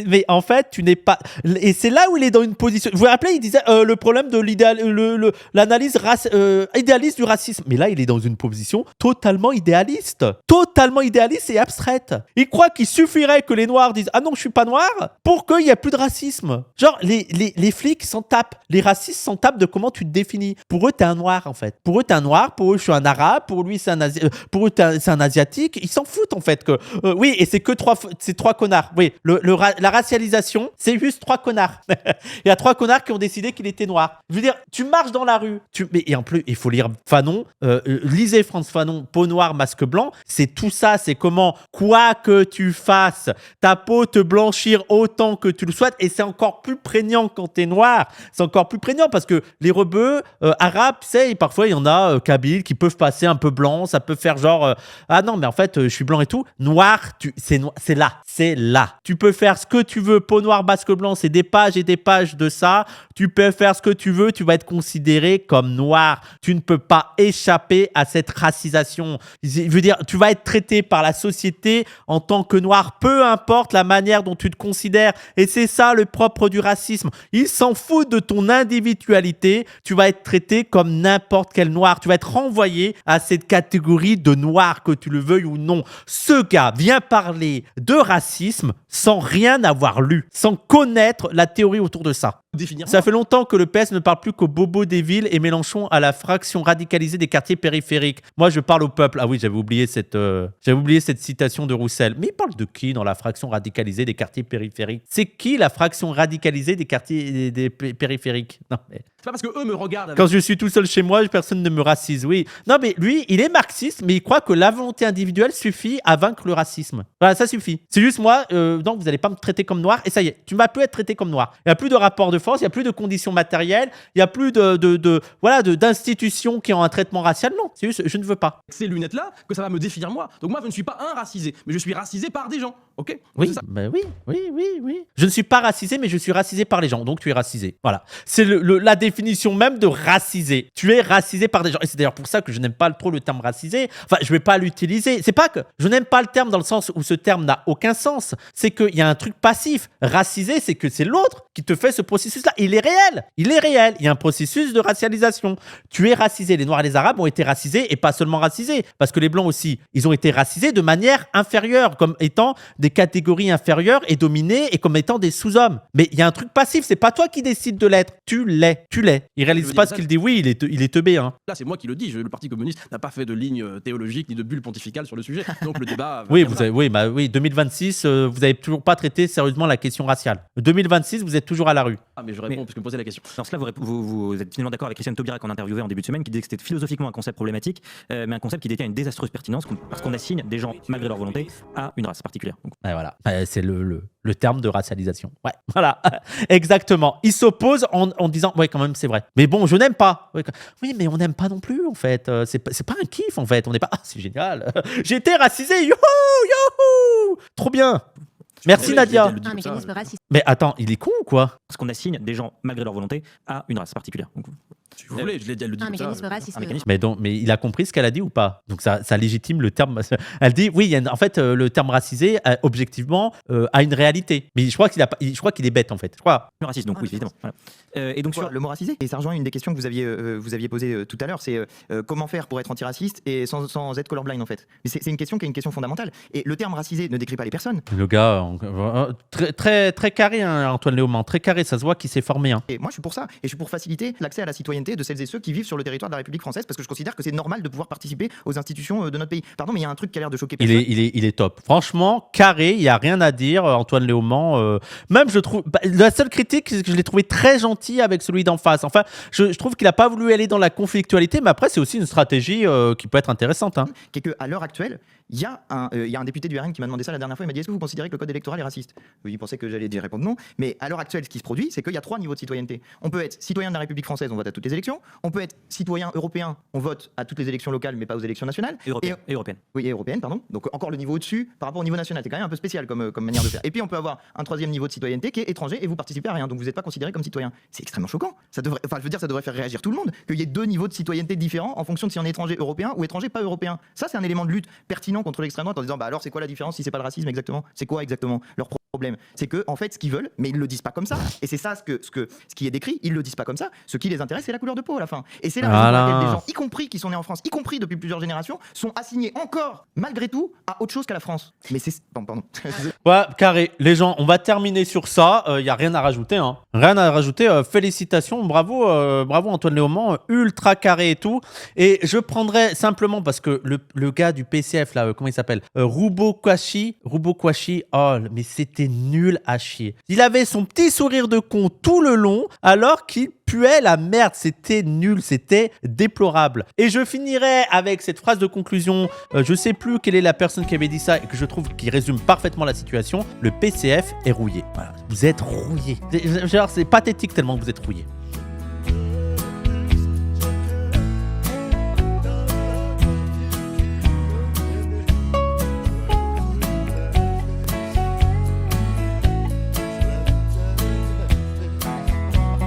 Mais en fait, tu n'es pas. Et c'est là où il est dans une position. Vous vous rappelez, il disait le problème de l'analyse idéaliste du racisme. Mais là, il est dans une position totalement idéaliste. Totalement idéaliste et abstraite. Il croit qu'il suffirait que les Noirs disent ah non, je suis pas noir pour qu'il n'y ait plus de racisme. Genre, les flics s'en tapent. Les racistes s'en tapent de comment tu te définis. Pour eux, t'es un noir, en fait. Pour eux, t'es un noir. Pour eux, je suis un arabe. Pour lui, c'est un asiatique. Ils s'en foutent, en fait. Que oui, et c'est que 3 connards. Oui, la racialisation, c'est juste 3 connards. Il y a 3 connards qui ont décidé qu'il était noir. Je veux dire, tu marches dans la rue. Et en plus, il faut lire Fanon. Lisez Frantz Fanon, peau noire, masque blanc. C'est tout ça. C'est comment, quoi que tu fasses, ta peau te blanchir autant que tu le souhaites. Et c'est encore plus prégnant quand t'es noir. C'est encore plus prégnant parce que les rebeux arabes, tu sais, parfois il y en a kabyles qui peuvent passer un peu blanc. Ça peut faire genre ah non, mais en fait, je suis blanc et tout. Noir, c'est là. C'est là. Tu peux faire ce que tu veux. Peau noire, basque blanc, c'est des pages et des pages de ça. Tu peux faire ce que tu veux. Tu vas être considéré comme noir. Tu ne peux pas échapper à cette racisation. Je veux dire, tu vas être traité par la société en tant que noir, peu importe la manière dont tu te considères. Et c'est ça le propre du racisme. Ils s'en foutent de ton individualité. Tu vas être traité comme n'importe quel noir. Tu vas être renvoyé à cette catégorie de noir, que tu le veuilles ou non. Ce gars vient parler de racisme sans rien avoir lu, sans connaître la théorie autour de ça. Définir Ça fait longtemps que le PS ne parle plus qu'aux bobos des villes et Mélenchon à la fraction radicalisée des quartiers périphériques. Moi, je parle au peuple. Ah oui, j'avais oublié cette citation de Roussel. Mais il parle de qui dans la fraction radicalisée des quartiers périphériques? C'est qui la fraction radicalisée des quartiers des périphériques? Non, mais... C'est pas parce que eux me regardent avec... Quand je suis tout seul chez moi, personne ne me racise, oui. Non, mais lui, il est marxiste, mais il croit que la volonté individuelle suffit à vaincre le racisme. Voilà, ça suffit. C'est juste moi, donc vous n'allez pas me traiter comme noir, et ça y est, tu ne vas plus être traité comme noir. Il n'y a plus de rapport de force, il n'y a plus de conditions matérielles, il n'y a plus d'institutions qui ont un traitement racial. Non, c'est juste, je ne veux pas. ces lunettes-là que ça va me définir moi. Donc moi, je ne suis pas un racisé, mais je suis racisé par des gens, ok? Oui, C'est ça. ben oui. Je ne suis pas racisé, mais je suis racisé par les gens, donc tu es racisé. Voilà. C'est la définition même de racisé. Tu es racisé par des gens. Et c'est d'ailleurs pour ça que je n'aime pas trop le terme racisé. Enfin, je ne vais pas l'utiliser. C'est pas que je n'aime pas le terme dans le sens où ce terme n'a aucun sens. C'est qu'il y a un truc passif. Racisé, c'est que c'est l'autre qui te fait ce processus-là. Il est réel. Il y a un processus de racialisation. Tu es racisé. Les Noirs et les Arabes ont été racisés et pas seulement racisés. Parce que les Blancs aussi, ils ont été racisés de manière inférieure, comme étant des catégories inférieures et dominées et comme étant des sous-hommes. Mais il y a un truc passif. C'est pas toi qui décides de l'être. Tu l'es. Il réalise pas ce qu'il dit. Oui, il est teubé. Hein. Là, c'est moi qui le dis. Le Parti communiste n'a pas fait de ligne théologique ni de bulle pontificale sur le sujet. Donc le débat... Oui, 2026, vous n'avez toujours pas traité sérieusement la question raciale. 2026, vous êtes toujours à la rue. Ah, mais je réponds parce que me posez la question. Dans cela, vous êtes finalement d'accord avec Christiane Taubira qu'on interviewait en début de semaine, qui disait que c'était philosophiquement un concept problématique, mais un concept qui détient une désastreuse pertinence parce qu'on assigne des gens, malgré leur volonté, à une race particulière. Donc, ouais, voilà. C'est le terme de racialisation. Ouais, voilà. Exactement. Ils s'opposent en disant, ouais, quand même, c'est vrai. Mais bon, je n'aime pas. Oui, mais on n'aime pas non plus, en fait. C'est pas un kiff, en fait. On n'est pas, ah, c'est génial. J'ai été racisé. Youhou. Trop bien. Merci Nadia. Un mécanisme raciste. Mais attends, il est con ou quoi? parce qu'on assigne des gens, malgré leur volonté, à une race particulière. Donc, Si vous voulez, je l'ai dit, elle le dit Un comme ça. mécanisme raciste. Mais il a compris ce qu'elle a dit ou pas? Donc ça légitime le terme. Elle dit oui, en fait, le terme racisé, objectivement, a une réalité. Mais je crois qu'il est bête en fait. Je crois. plus raciste, donc oui, évidemment. Voilà. Et donc sur Le mot racisé, et ça rejoint une des questions que vous aviez posées tout à l'heure, c'est comment faire pour être antiraciste et sans être colorblind en fait. Mais c'est une question qui est une question fondamentale. Et le terme racisé ne décrit pas les personnes. Le gars, très carré, hein, Antoine Léaumont, très carré, ça se voit qu'il s'est formé. Hein. Et moi, je suis pour ça. Et je suis pour faciliter l'accès à la citoyenneté de celles et ceux qui vivent sur le territoire de la République française, parce que je considère que c'est normal de pouvoir participer aux institutions de notre pays. Pardon, mais il y a un truc qui a l'air de choquer personne. Il est top. Franchement, carré, il n'y a rien à dire, Antoine Léaumont. Même, je trouve, la seule critique, c'est que je l'ai trouvé très gentil avec celui d'en face. Enfin, je trouve qu'il n'a pas voulu aller dans la conflictualité, mais après, c'est aussi une stratégie qui peut être intéressante. Hein. Qui est qu'à l'heure actuelle, il y a un député du RN qui m'a demandé ça la dernière fois. Il m'a dit: est-ce que vous considérez que le code électoral est raciste? Il pensait que j'allais répondre non. Mais à l'heure actuelle, ce qui se produit, c'est qu'il y a 3 niveaux de citoyenneté. On peut être citoyen de la République française, on vote à toutes les élections. On peut être citoyen européen, on vote à toutes les élections locales, mais pas aux élections nationales. et européenne. Oui, et européenne, pardon. Donc encore le niveau au-dessus par rapport au niveau national. C'est quand même un peu spécial comme manière de faire. Et puis on peut avoir un 3e niveau de citoyenneté qui est étranger et vous participez à rien. Donc vous n'êtes pas considéré comme citoyen. C'est extrêmement choquant. Ça devrait faire réagir tout le monde qu'il y ait 2 niveaux de citoyenneté différents en fonction de si on est étranger européen ou étranger pas européen. Ça, c'est un élément de lutte pertinent contre l'extrême droite en disant: bah alors c'est quoi la différence si c'est pas le racisme exactement? C'est quoi exactement leur problème? C'est que en fait ce qu'ils veulent, mais ils le disent pas comme ça. Et c'est ça ce qui est décrit, ils le disent pas comme ça. Ce qui les intéresse, c'est la couleur de peau à la fin. Et c'est la raison pour laquelle des gens, y compris qui sont nés en France, y compris depuis plusieurs générations, sont assignés encore malgré tout à autre chose qu'à la France. Mais c'est pardon. Ouais, carré. Les gens, on va terminer sur ça. Il n'y a rien à rajouter. Hein. Rien à rajouter. Félicitations. Bravo Antoine Léaumont. Ultra carré et tout. Et je prendrais simplement, parce que le gars du PCF, là, comment il s'appelle? Roubo Kouachi. Oh, mais c'était nul à chier. Il avait son petit sourire de con tout le long, alors qu'il puait la merde. C'était nul. C'était déplorable. Et je finirai avec cette phrase de conclusion. Je sais plus quelle est la personne qui avait dit ça et que je trouve qui résume parfaitement la situation. Le PCF est rouillé. Voilà. Vous êtes rouillé. Genre, c'est pathétique tellement que vous êtes rouillé.